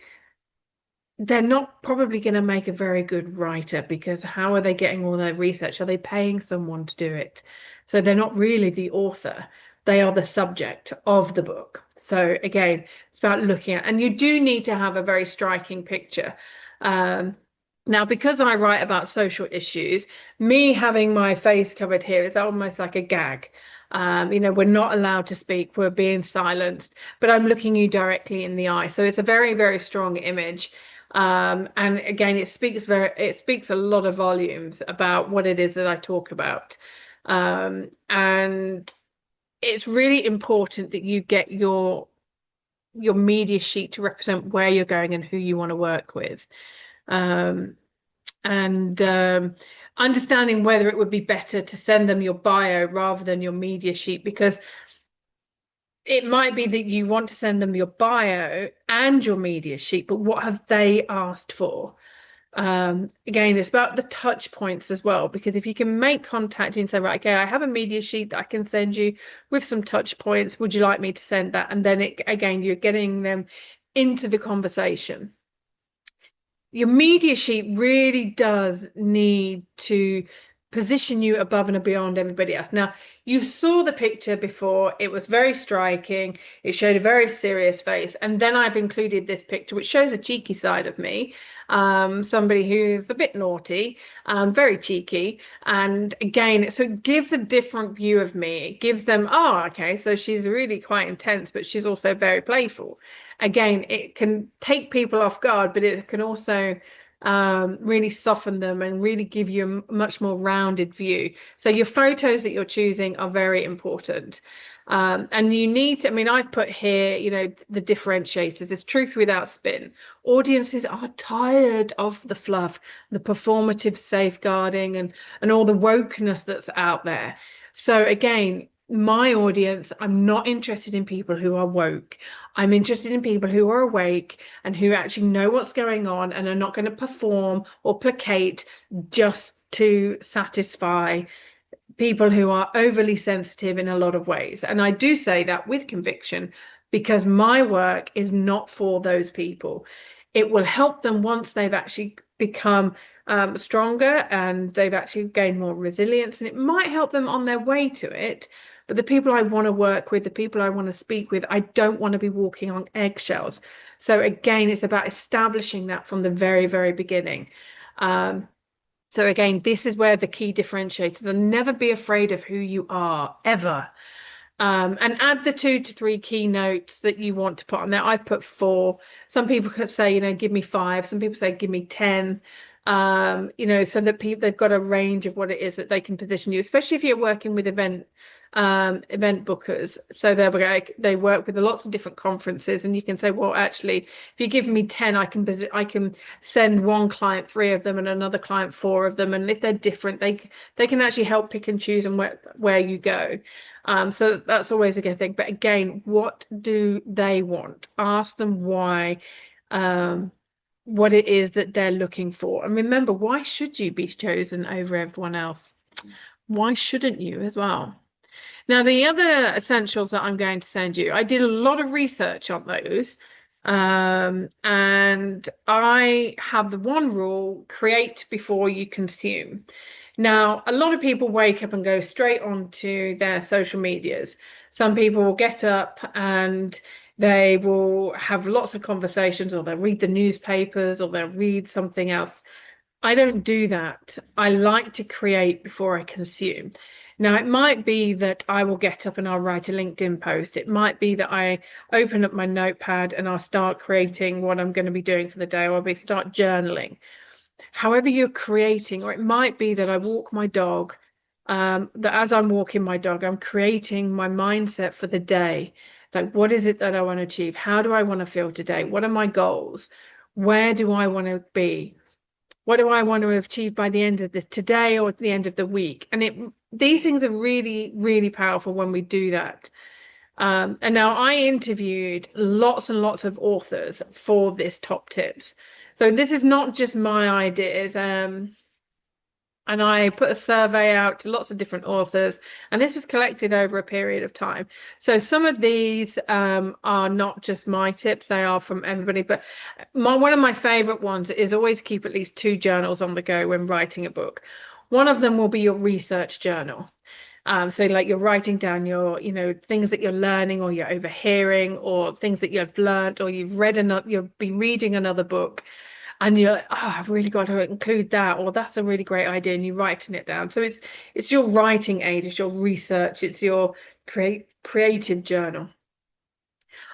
they're not probably going to make a very good writer, because how are they getting all their research? Are they paying someone to do it? So they're not really the author. They are the subject of the book. So again, it's about looking at, and you do need to have a very striking picture. Now, because I write about social issues, me having my face covered here is almost like a gag. We're not allowed to speak, we're being silenced, but I'm looking you directly in the eye. So it's a very, very strong image. And again, it speaks a lot of volumes about what it is that I talk about. And it's really important that you get your media sheet to represent where you're going and who you want to work with. Understanding whether it would be better to send them your bio rather than your media sheet, because it might be that you want to send them your bio and your media sheet, but what have they asked for? Again, it's about the touch points as well, because if you can make contact and say, right, okay, I have a media sheet that I can send you with some touch points. Would you like me to send that? And then again, you're getting them into the conversation. Your media sheet really does need to position you above and beyond everybody else. Now, you saw the picture before. It was very striking. It showed a very serious face. And then I've included this picture, which shows a cheeky side of me. somebody who's a bit naughty, very cheeky. And again, so it gives a different view of me. It gives them, oh, okay, so she's really quite intense, but she's also very playful. Again, it can take people off guard, but it can also really soften them and really give you a much more rounded view. So your photos that you're choosing are very important. And you need to, I mean, I've put here, the differentiators. It's truth without spin. Audiences are tired of the fluff, the performative safeguarding and all the wokeness that's out there. So again, my audience, I'm not interested in people who are woke. I'm interested in people who are awake and who actually know what's going on and are not going to perform or placate just to satisfy people who are overly sensitive in a lot of ways. And I do say that with conviction because my work is not for those people. It will help them once they've actually become stronger and they've actually gained more resilience, and it might help them on their way to it. But the people I want to work with, the people I want to speak with, I don't want to be walking on eggshells. So again, it's about establishing that from the very, very beginning. So again, this is where the key differentiators are. Never be afraid of who you are, ever. And add the 2 to 3 keynotes that you want to put on there. I've put 4. Some people could say, give me 5. Some people say, give me 10. So that people they've got a range of what it is that they can position you, especially if you're working with event bookers. So they work with lots of different conferences, and you can say, well, actually, if you give me 10, I can send one client 3 of them and another client 4 of them, and if they're different, they can actually help pick and choose and where you go. So that's always a good thing. But again, what do they want? Ask them why. What it is that they're looking for. And remember, why should you be chosen over everyone else? Why shouldn't you as well? Now, the other essentials that I'm going to send you, I did a lot of research on those. And I have the one rule: create before you consume. Now, a lot of people wake up and go straight onto their social medias. Some people will get up and they will have lots of conversations, or they'll read the newspapers, or they'll read something else. I don't do that. I like to create before I consume. Now, it might be that I will get up and I'll write a LinkedIn post. It might be that I open up my notepad and I'll start creating what I'm going to be doing for the day, or I'll start journaling. However you're creating, or it might be that I walk my dog, that as I'm walking my dog, I'm creating my mindset for the day. Like, what is it that I want to achieve? How do I want to feel today? What are my goals? Where do I want to be? What do I want to achieve by the end of this today or at the end of the week? And these things are really, really powerful when we do that. And now I interviewed lots and lots of authors for this top tips. So this is not just my ideas. And I put a survey out to lots of different authors, and this was collected over a period of time. So some of these are not just my tips, they are from everybody. But one of my favorite ones is always keep at least 2 journals on the go when writing a book. One of them will be your research journal. So like you're writing down your, things that you're learning or you're overhearing, or things that you've learned, or you've been reading another book, and you're like, oh, I've really got to include that, or that's a really great idea, and you're writing it down. So it's your writing aid, it's your research, it's your creative journal.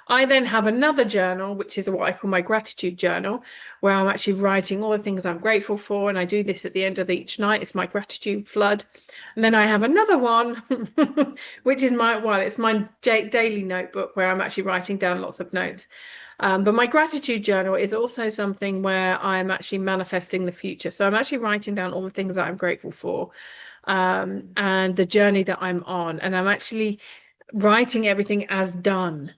I then have another journal, which is what I call my gratitude journal, where I'm actually writing all the things I'm grateful for. And I do this at the end of each night. It's my gratitude flood. And then I have another one, which is it's my daily notebook where I'm actually writing down lots of notes. But my gratitude journal is also something where I'm actually manifesting the future. So I'm actually writing down all the things that I'm grateful for, and the journey that I'm on. And I'm actually writing everything as done.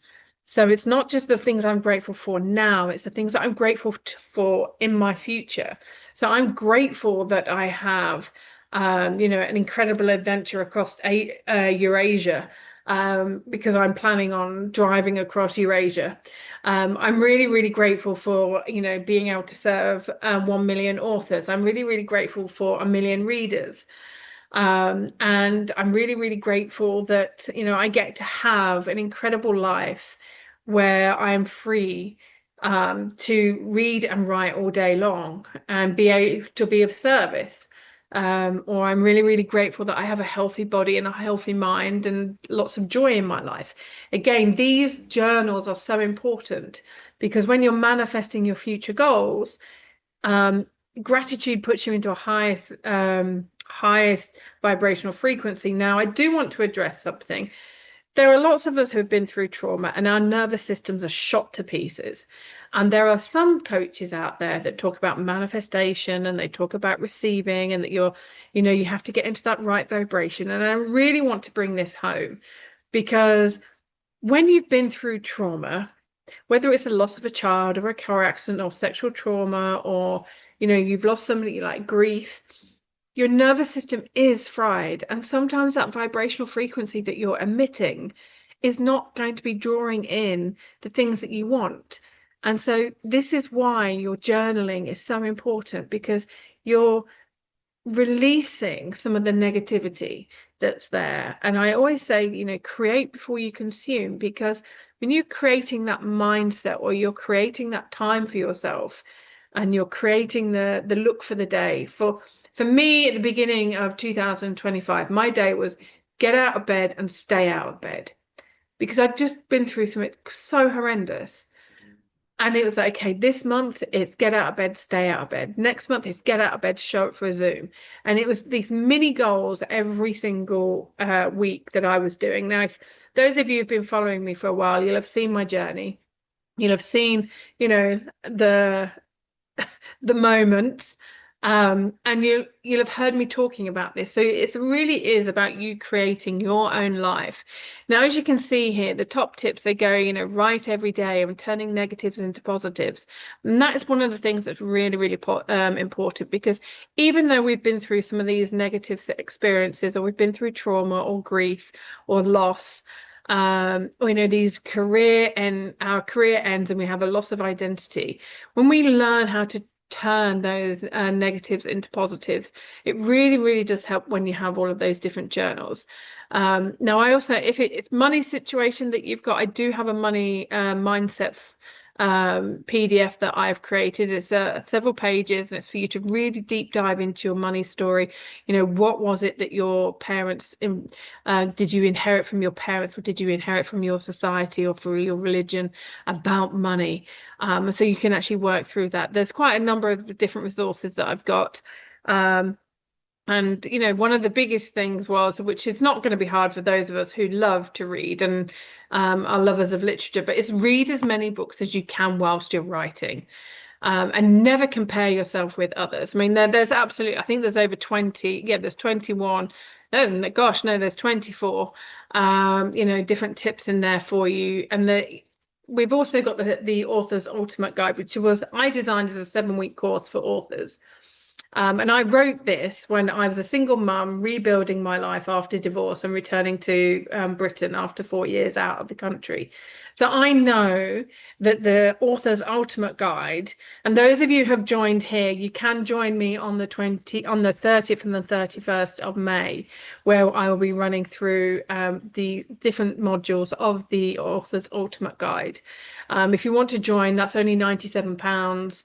So it's not just the things I'm grateful for now, it's the things that I'm grateful for in my future. So I'm grateful that I have, an incredible adventure across Eurasia, because I'm planning on driving across Eurasia. I'm really, really grateful for, being able to serve 1 million authors. I'm really, really grateful for 1 million readers. And I'm really, really grateful that, I get to have an incredible life where I am free to read and write all day long and be able to be of service. Or I'm really, really grateful that I have a healthy body and a healthy mind and lots of joy in my life. Again, these journals are so important because when you're manifesting your future goals, um, gratitude puts you into a highest vibrational frequency. Now, I do want to address something. There are lots of us who have been through trauma and our nervous systems are shot to pieces. And there are some coaches out there that talk about manifestation and they talk about receiving and that you have to get into that right vibration. And I really want to bring this home because when you've been through trauma, whether it's a loss of a child or a car accident or sexual trauma or, you've lost somebody like grief, your nervous system is fried, and sometimes that vibrational frequency that you're emitting is not going to be drawing in the things that you want. And so this is why your journaling is so important because you're releasing some of the negativity that's there. And I always say, create before you consume, because when you're creating that mindset or you're creating that time for yourself and you're creating the look for the day. For me, at the beginning of 2025, my day was get out of bed and stay out of bed because I'd just been through something so horrendous. And it was like, okay, this month it's get out of bed, stay out of bed. Next month it's get out of bed, show up for a Zoom. And it was these mini goals every single week that I was doing. Now, if those of you who've been following me for a while, you'll have seen my journey. You'll have seen, the moments. And you'll have heard me talking about this. So it really is about you creating your own life. Now, as you can see here, the top tips, they go, write every day and turning negatives into positives. And that is one of the things that's really, really important because even though we've been through some of these negative experiences, or we've been through trauma or grief or loss, these our career ends and we have a loss of identity. When we learn how to turn those negatives into positives, it really, really does help when you have all of those different journals. Now, I also, if it's money situation that you've got, I do have a money mindset PDF that I've created. It's several pages, and it's for you to really deep dive into your money story. What was it that your parents did you inherit from your parents, or did you inherit from your society or from your religion about money? So you can actually work through that. There's quite a number of different resources that I've got. And one of the biggest things was, which is not going to be hard for those of us who love to read and are lovers of literature, but it's read as many books as you can whilst you're writing. And never compare yourself with others. I mean, there's absolutely, I think there's over 20, yeah, there's 21. Oh, gosh, no, there's 24, different tips in there for you. And we've also got the Author's Ultimate Guide, which I designed as a 7-week course for authors. And I wrote this when I was a single mum rebuilding my life after divorce and returning to Britain after 4 years out of the country. So I know that the Author's Ultimate Guide, and those of you who have joined here, you can join me on the 30th and the 31st of May, where I will be running through the different modules of the Author's Ultimate Guide. If you want to join, that's only £97.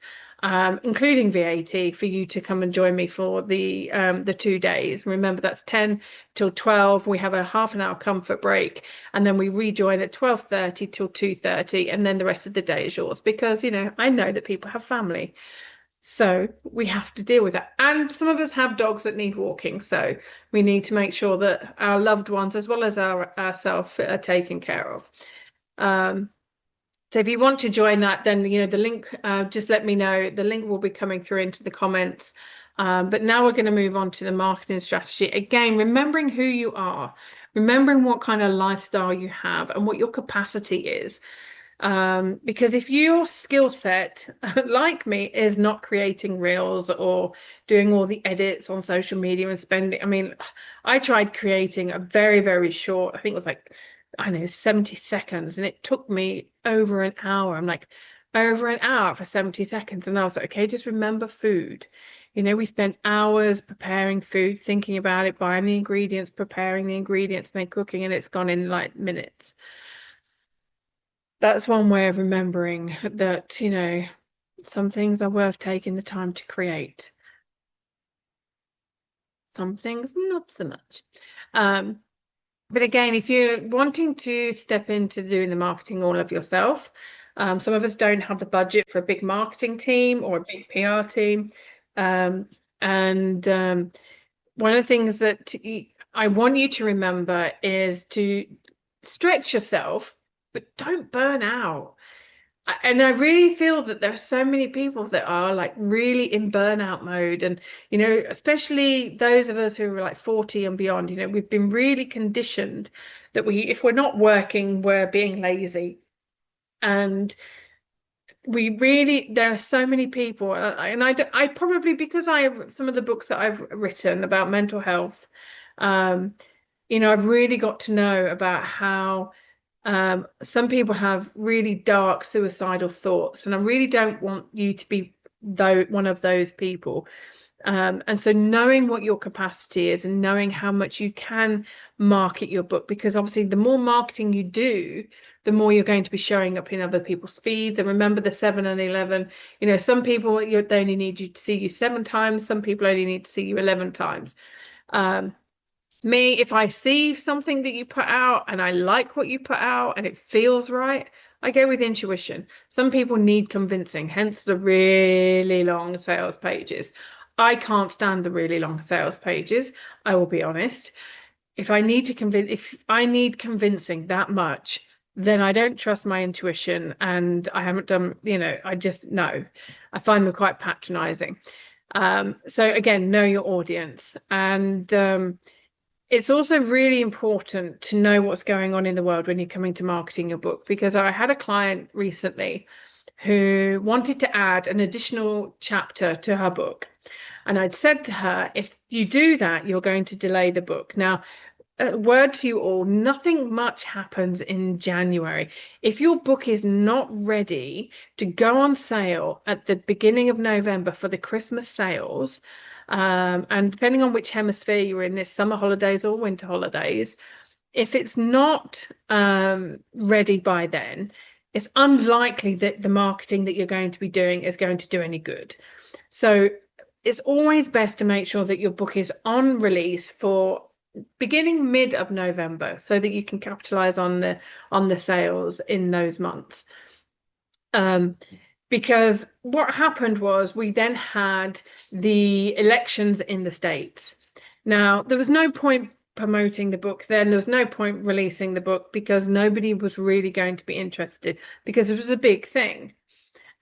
Including VAT, for you to come and join me for the 2 days. Remember, that's 10 till 12. We have a half-an-hour comfort break, and then we rejoin at 12:30 till 2:30, and then the rest of the day is yours. Because I know that people have family, so we have to deal with that. And some of us have dogs that need walking, so we need to make sure that our loved ones, as well as ourselves, are taken care of. So if you want to join that, then the link, just let me know. The link will be coming through into the comments. But now we're going to move on to the marketing strategy. Again, remembering who you are, remembering what kind of lifestyle you have and what your capacity is. Because if your skill set, like me, is not creating reels or doing all the edits on social media and spending, I mean, I tried creating a very, very short, I think it was like, I don't know, 70 seconds, and it took me over an hour. I'm like, over an hour for 70 seconds. And I was like, okay, just remember food. We spent hours preparing food, thinking about it, buying the ingredients, preparing the ingredients, and then cooking, and it's gone in like minutes. That's one way of remembering that, some things are worth taking the time to create. Some things not so much. Um, but again, if you're wanting to step into doing the marketing all of yourself, some of us don't have the budget for a big marketing team or a big PR team. Um, and one of the things that I want you to remember is to stretch yourself, but don't burn out. And I really feel that there are so many people that are like really in burnout mode. And, especially those of us who are like 40 and beyond, we've been really conditioned that if we're not working, we're being lazy. And there are so many people, and I probably, because I have some of the books that I've written about mental health, um, I've really got to know about how some people have really dark suicidal thoughts, and I really don't want you to be one of those people. And so knowing what your capacity is and knowing how much you can market your book, because obviously the more marketing you do, the more you're going to be showing up in other people's feeds. And remember the 7 and 11, some people they only need you to see you 7 times, some people only need to see you 11 times. Me, if I see something that you put out and I like what you put out and it feels right, I go with intuition. Some people need convincing, hence the really long sales pages. I can't stand the really long sales pages, I will be honest. If I need convincing that much, then I don't trust my intuition and I haven't done, I just no. I find them quite patronizing. So again, know your audience. And it's also really important to know what's going on in the world when you're coming to marketing your book, because I had a client recently who wanted to add an additional chapter to her book. And I'd said to her, if you do that, you're going to delay the book. Now, a word to you all, nothing much happens in January. If your book is not ready to go on sale at the beginning of November for the Christmas sales, and depending on which hemisphere you're in, it's summer holidays or winter holidays, if it's not ready by then, it's unlikely that the marketing that you're going to be doing is going to do any good. So it's always best to make sure that your book is on release for beginning mid of November so that you can capitalize on the sales in those months. Because what happened was we then had the elections in the States. Now, there was no point promoting the book then. There was no point releasing the book because nobody was really going to be interested because it was a big thing.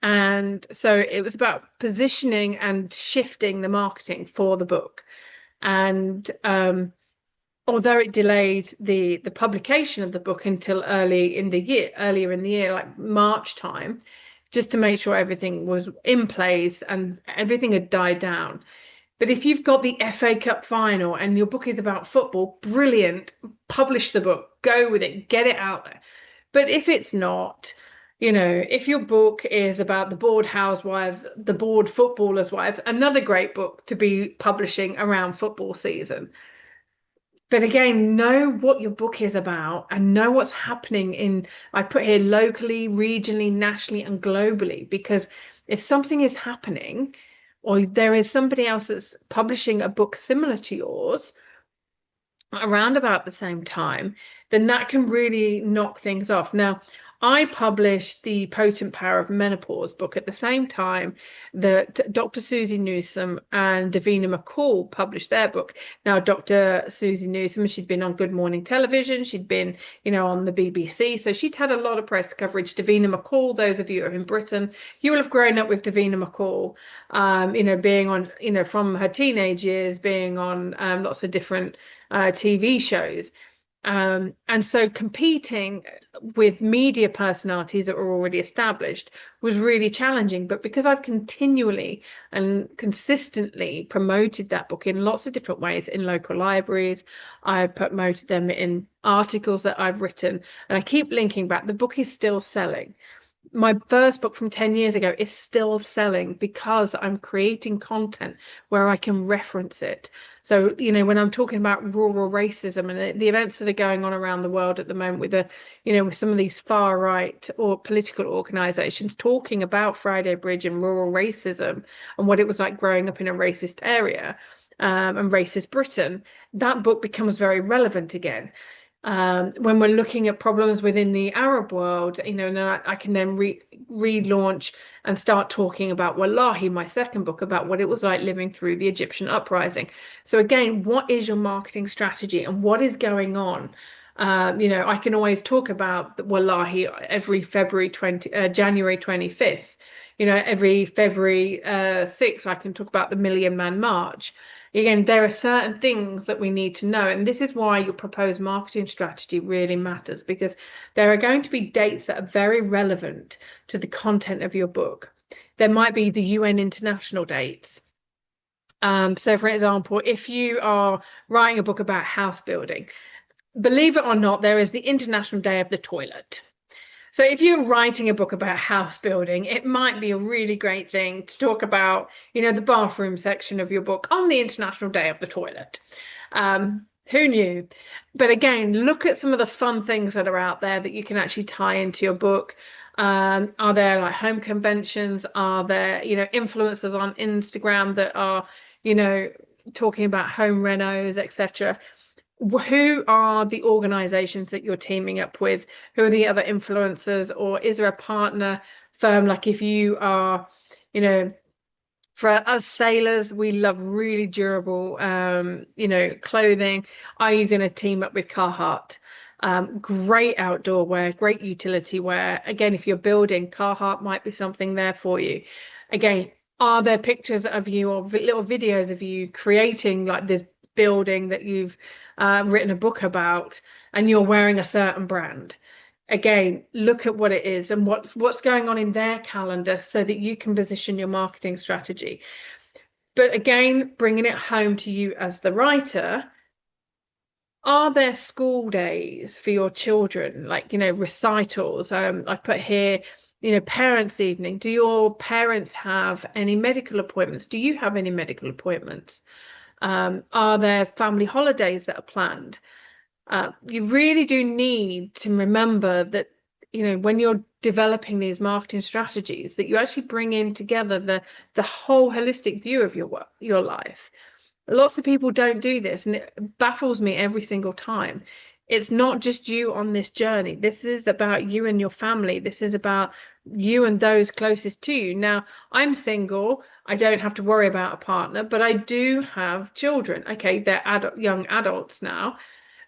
And so it was about positioning and shifting the marketing for the book. And although it delayed the publication of the book until earlier in the year, like March time, just to make sure everything was in place and everything had died down. But if you've got the FA Cup final and your book is about football, brilliant, publish the book, go with it, get it out there. But if it's not, if your book is about the bored housewives, the bored footballers' wives, another great book to be publishing around football season. But again, know what your book is about and know what's happening I put here locally, regionally, nationally, and globally, because if something is happening or there is somebody else that's publishing a book similar to yours around about the same time, then that can really knock things off. Now, I published the Potent Power of Menopause book at the same time that Dr. Susie Newsom and Davina McCall published their book. Now, Dr. Susie Newsom, she'd been on Good Morning Television, she'd been, on the BBC, so she'd had a lot of press coverage. Davina McCall, those of you who are in Britain, you will have grown up with Davina McCall, being on, from her teenage years, being on lots of different TV shows. And so competing with media personalities that were already established was really challenging. But because I've continually and consistently promoted that book in lots of different ways in local libraries, I've promoted them in articles that I've written, and I keep linking back, the book is still selling. my first book from 10 years ago is still selling because I'm creating content where I can reference it. So, when I'm talking about rural racism and the events that are going on around the world at the moment with with some of these far right or political organizations talking about Friday Bridge and rural racism and what it was like growing up in a racist area, and racist Britain, that book becomes very relevant again. When we're looking at problems within the Arab world, now I can then relaunch and start talking about Wallahi, my second book, about what it was like living through the Egyptian uprising. So again, what is your marketing strategy and what is going on? I can always talk about Wallahi every January 25th. Every February 6th, I can talk about the Million Man March. Again, there are certain things that we need to know, and this is why your proposed marketing strategy really matters, because there are going to be dates that are very relevant to the content of your book. There might be the UN international dates. So, for example, if you are writing a book about house building, believe it or not, there is the International Day of the Toilet. So if you're writing a book about house building, it might be a really great thing to talk about, the bathroom section of your book on the International Day of the Toilet. Who knew? But again, look at some of the fun things that are out there that you can actually tie into your book. Are there like home conventions? Are there, influencers on Instagram that are, talking about home renos, etc.? Who are the organizations that you're teaming up with? Who are the other influencers? Or is there a partner firm? Like if you are, for us sailors, we love really durable, clothing. Are you going to team up with Carhartt? Great outdoor wear, great utility wear. Again, if you're building, Carhartt might be something there for you. Again, are there pictures of you or little videos of you creating like this building that you've written a book about and you're wearing a certain brand? Again, look at what it is and what's going on in their calendar so that you can position your marketing strategy. But again, bringing it home to you as the writer, are there school days for your children, like, recitals? I've put here, parents' evening. Do your parents have any medical appointments? Do you have any medical appointments? Are there family holidays that are planned? You really do need to remember that, when you're developing these marketing strategies, that you actually bring in together the whole holistic view of your life. Lots of people don't do this, and it baffles me every single time. It's not just you on this journey. This is about you and your family. This is about you and those closest to you. Now, I'm single. I don't have to worry about a partner, but I do have children. Okay, they're young adults now.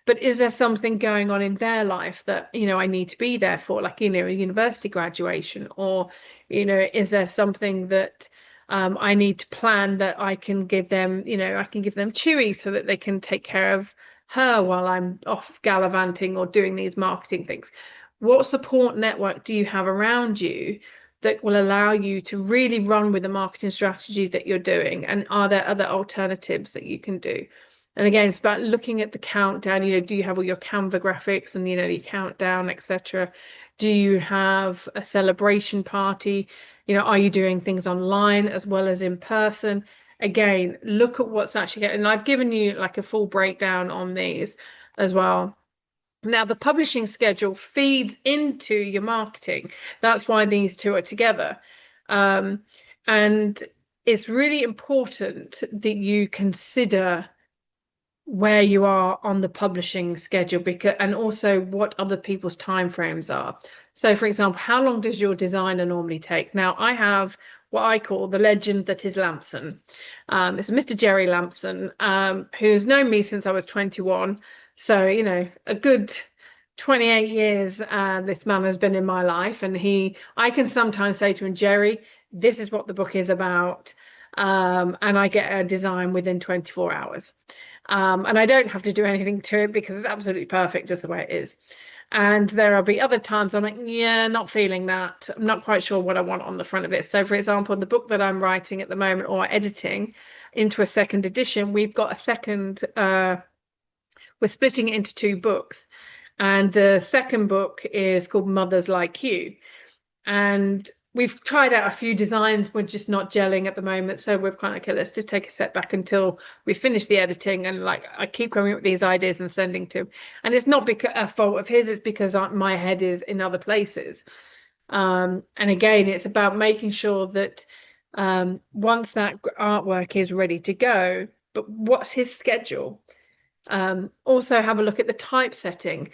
But is there something going on in their life that, I need to be there for, like, a university graduation? Or, is there something that I need to plan that I can give them, I can give them Chewy so that they can take care of her while I'm off gallivanting or doing these marketing things? What support network do you have around you that will allow you to really run with the marketing strategies that you're doing? And are there other alternatives that you can do? And again, it's about looking at the countdown. Do you have all your Canva graphics and, the countdown, etc.? Do you have a celebration party? Are you doing things online as well as in person? Again, look at what's actually getting, and I've given you like a full breakdown on these as well. Now, the publishing schedule feeds into your marketing. That's why these two are together. And it's really important that you consider where you are on the publishing schedule, because and also what other people's timeframes are. So, for example, how long does your designer normally take? Now, I have what I call the legend that is Lamson. It's Mr. Jerry Lamson, who's known me since I was 21. So, a good 28 years this man has been in my life, and I can sometimes say to him, Jerry, this is what the book is about. And I get a design within 24 hours. And I don't have to do anything to it because it's absolutely perfect just the way it is. And there will be other times I'm like, yeah, not feeling that. I'm not quite sure what I want on the front of it. So, for example, the book that I'm writing at the moment or editing into a second edition, we've got a second, we're splitting it into two books. And the second book is called Mothers Like You. And we've tried out a few designs. We're just not gelling at the moment. So we've kind of, okay, let's just take a step back until we finish the editing. And like, I keep coming up with these ideas and sending to him. And it's not because a fault of his, it's because my head is in other places. And again, it's about making sure that once that artwork is ready to go, but what's his schedule? Also have a look at the typesetting,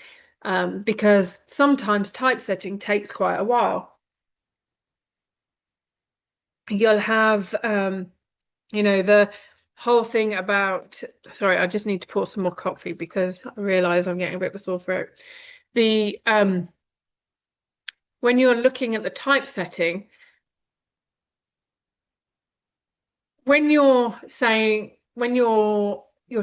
because sometimes typesetting takes quite a while. You'll have, the whole thing about, sorry, I just need to pour some more coffee because I realize I'm getting a bit of a sore throat. The When you're looking at the typesetting, when your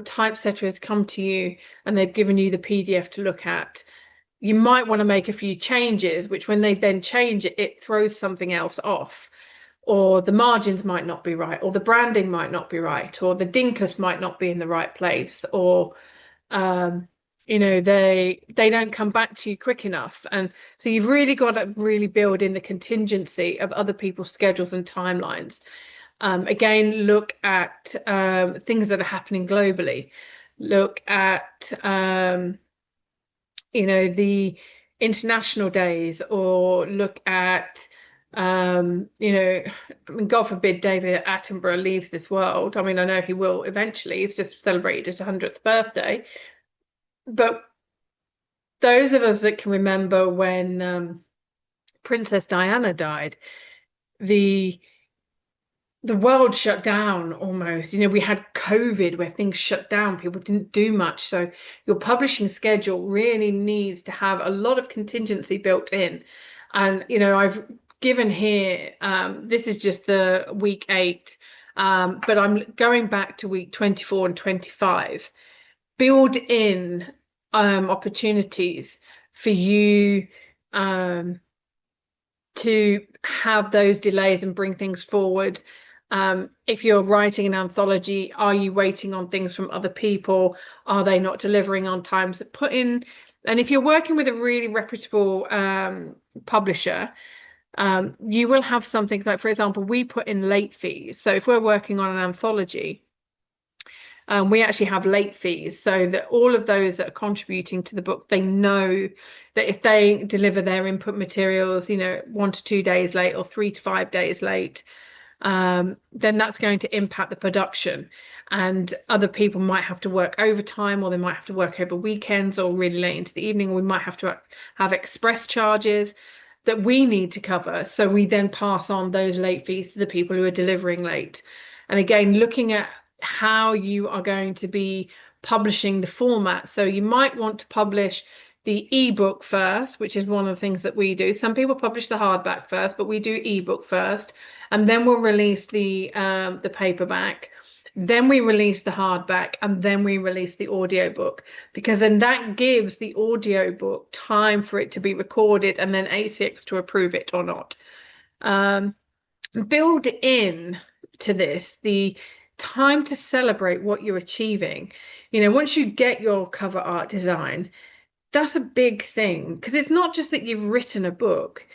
typesetter has come to you and they've given you the PDF to look at, you might want to make a few changes, which when they then change it, it throws something else off, or the margins might not be right, or the branding might not be right, or the dinkus might not be in the right place, or um, they don't come back to you quick enough. And so you've really got to really build in the contingency of other people's schedules and timelines. Again, look at things that are happening globally. Look at the international days, or look at I mean, God forbid David Attenborough leaves this world. I mean, I know he will eventually. He's just celebrated his 100th birthday. But those of us that can remember when Princess Diana died, the the world shut down almost. We had COVID where things shut down, people didn't do much. So your publishing schedule really needs to have a lot of contingency built in. And, I've given here, this is just the week 8, but I'm going back to week 24 and 25. Build in opportunities for you to have those delays and bring things forward. If you're writing an anthology, are you waiting on things from other people? Are they not delivering on time? So put in, and if you're working with a really reputable publisher, you will have something like, for example, we put in late fees. So if we're working on an anthology, we actually have late fees, so that all of those that are contributing to the book, they know that if they deliver their input materials, 1 to 2 days late or 3 to 5 days late, then that's going to impact the production. And other people might have to work overtime, or they might have to work over weekends or really late into the evening, or we might have to have express charges that we need to cover. So we then pass on those late fees to the people who are delivering late. And again, looking at how you are going to be publishing the format. So you might want to publish the ebook first, which is one of the things that we do. Some people publish the hardback first, but we do ebook first, and then we'll release the paperback. Then we release the hardback, and then we release the audiobook, because then that gives the audiobook time for it to be recorded and then ACX to approve it or not. Build in to this the time to celebrate what you're achieving. Once you get your cover art design, that's a big thing, because it's not just that you've written a book.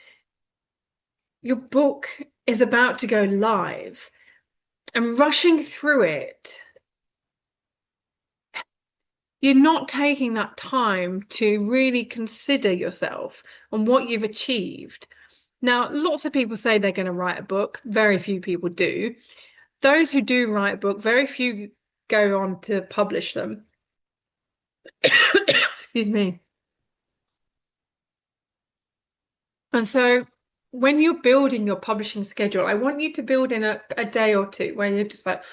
Your book is about to go live, and rushing through it, you're not taking that time to really consider yourself and what you've achieved. Now, lots of people say they're going to write a book. Very few people do. Those who do write a book, very few go on to publish them. Excuse me. And so when you're building your publishing schedule, I want you to build in a day or two where you're just like,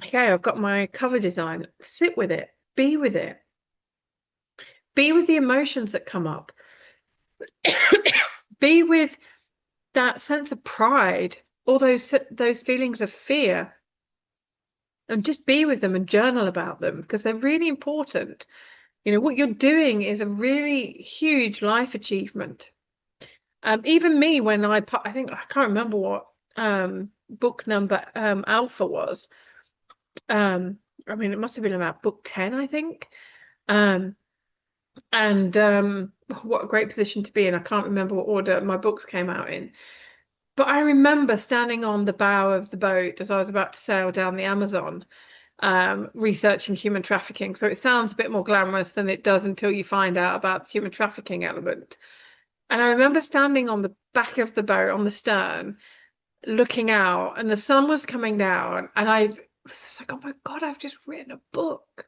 okay, I've got my cover design. Sit with it. Be with it. Be with the emotions that come up. Be with that sense of pride, all those feelings of fear, and just be with them and journal about them, because they're really important. What you're doing is a really huge life achievement. Even me, when I think, I can't remember what book number Alpha was. I mean, it must have been about book 10, I think. And what a great position to be in. I can't remember what order my books came out in. But I remember standing on the bow of the boat as I was about to sail down the Amazon, researching human trafficking. So it sounds a bit more glamorous than it does until you find out about the human trafficking element. And I remember standing on the back of the boat on the stern, looking out, and the sun was coming down, and I was just like, oh my God, I've just written a book.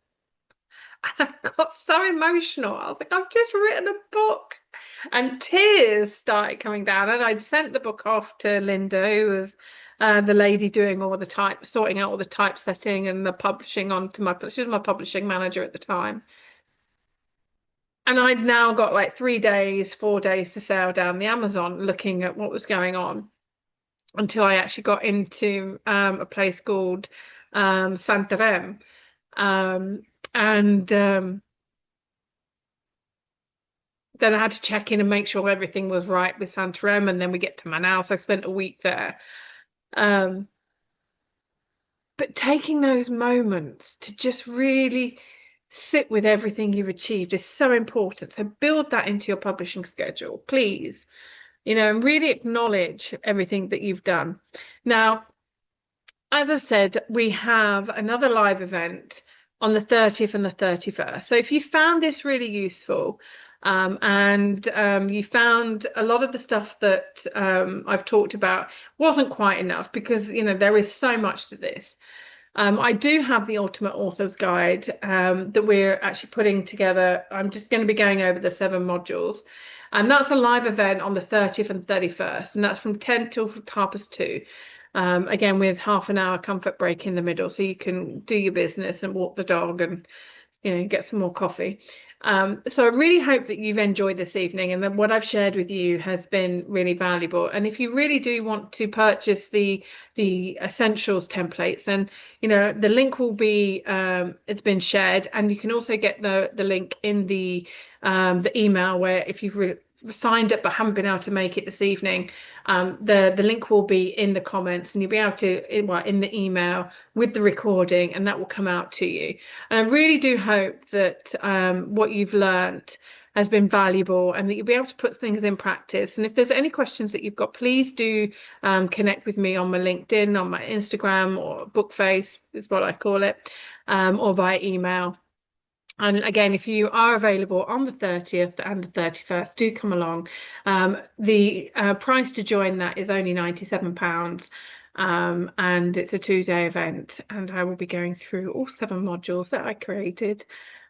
And I got so emotional. I was like, I've just written a book. And tears started coming down. And I'd sent the book off to Linda, who was the lady doing all the type, sorting out all the typesetting and the publishing onto my, she was my publishing manager at the time. And I'd now got like 3 days, 4 days to sail down the Amazon looking at what was going on until I actually got into a place called Santarem. Um, and then I had to check in and make sure everything was right with Santarem, and then we get to Manaus. I spent a week there. Um, but taking those moments to just really sit with everything you've achieved is so important. So build that into your publishing schedule, please. And really acknowledge everything that you've done. Now, as I said, we have another live event on the 30th and the 31st. So if you found this really useful, and you found a lot of the stuff that I've talked about wasn't quite enough, because there is so much to this. I do have the Ultimate Author's Guide that we're actually putting together. I'm just going to be going over the 7 modules. And that's a live event on the 30th and 31st, and that's from 10 till 2:30. Again, with half an hour comfort break in the middle, so you can do your business and walk the dog and get some more coffee. So I really hope that you've enjoyed this evening, and that what I've shared with you has been really valuable. And if you really do want to purchase the essentials templates, then the link will be it's been shared, and you can also get the link in the email, where if you've signed up but haven't been able to make it this evening, the link will be in the comments, and you'll be able to, well, in the email with the recording, and that will come out to you. And I really do hope that what you've learned has been valuable, and that you'll be able to put things in practice. And if there's any questions that you've got, please do connect with me on my LinkedIn, on my Instagram, or Bookface is what I call it, or via email. And again, if you are available on the 30th and the 31st, do come along. The price to join that is only £97. And it's a 2-day event. And I will be going through all 7 modules that I created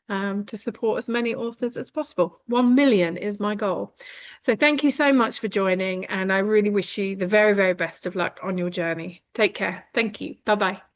to support as many authors as possible. 1 million is my goal. So thank you so much for joining. And I really wish you the very, very best of luck on your journey. Take care. Thank you. Bye-bye.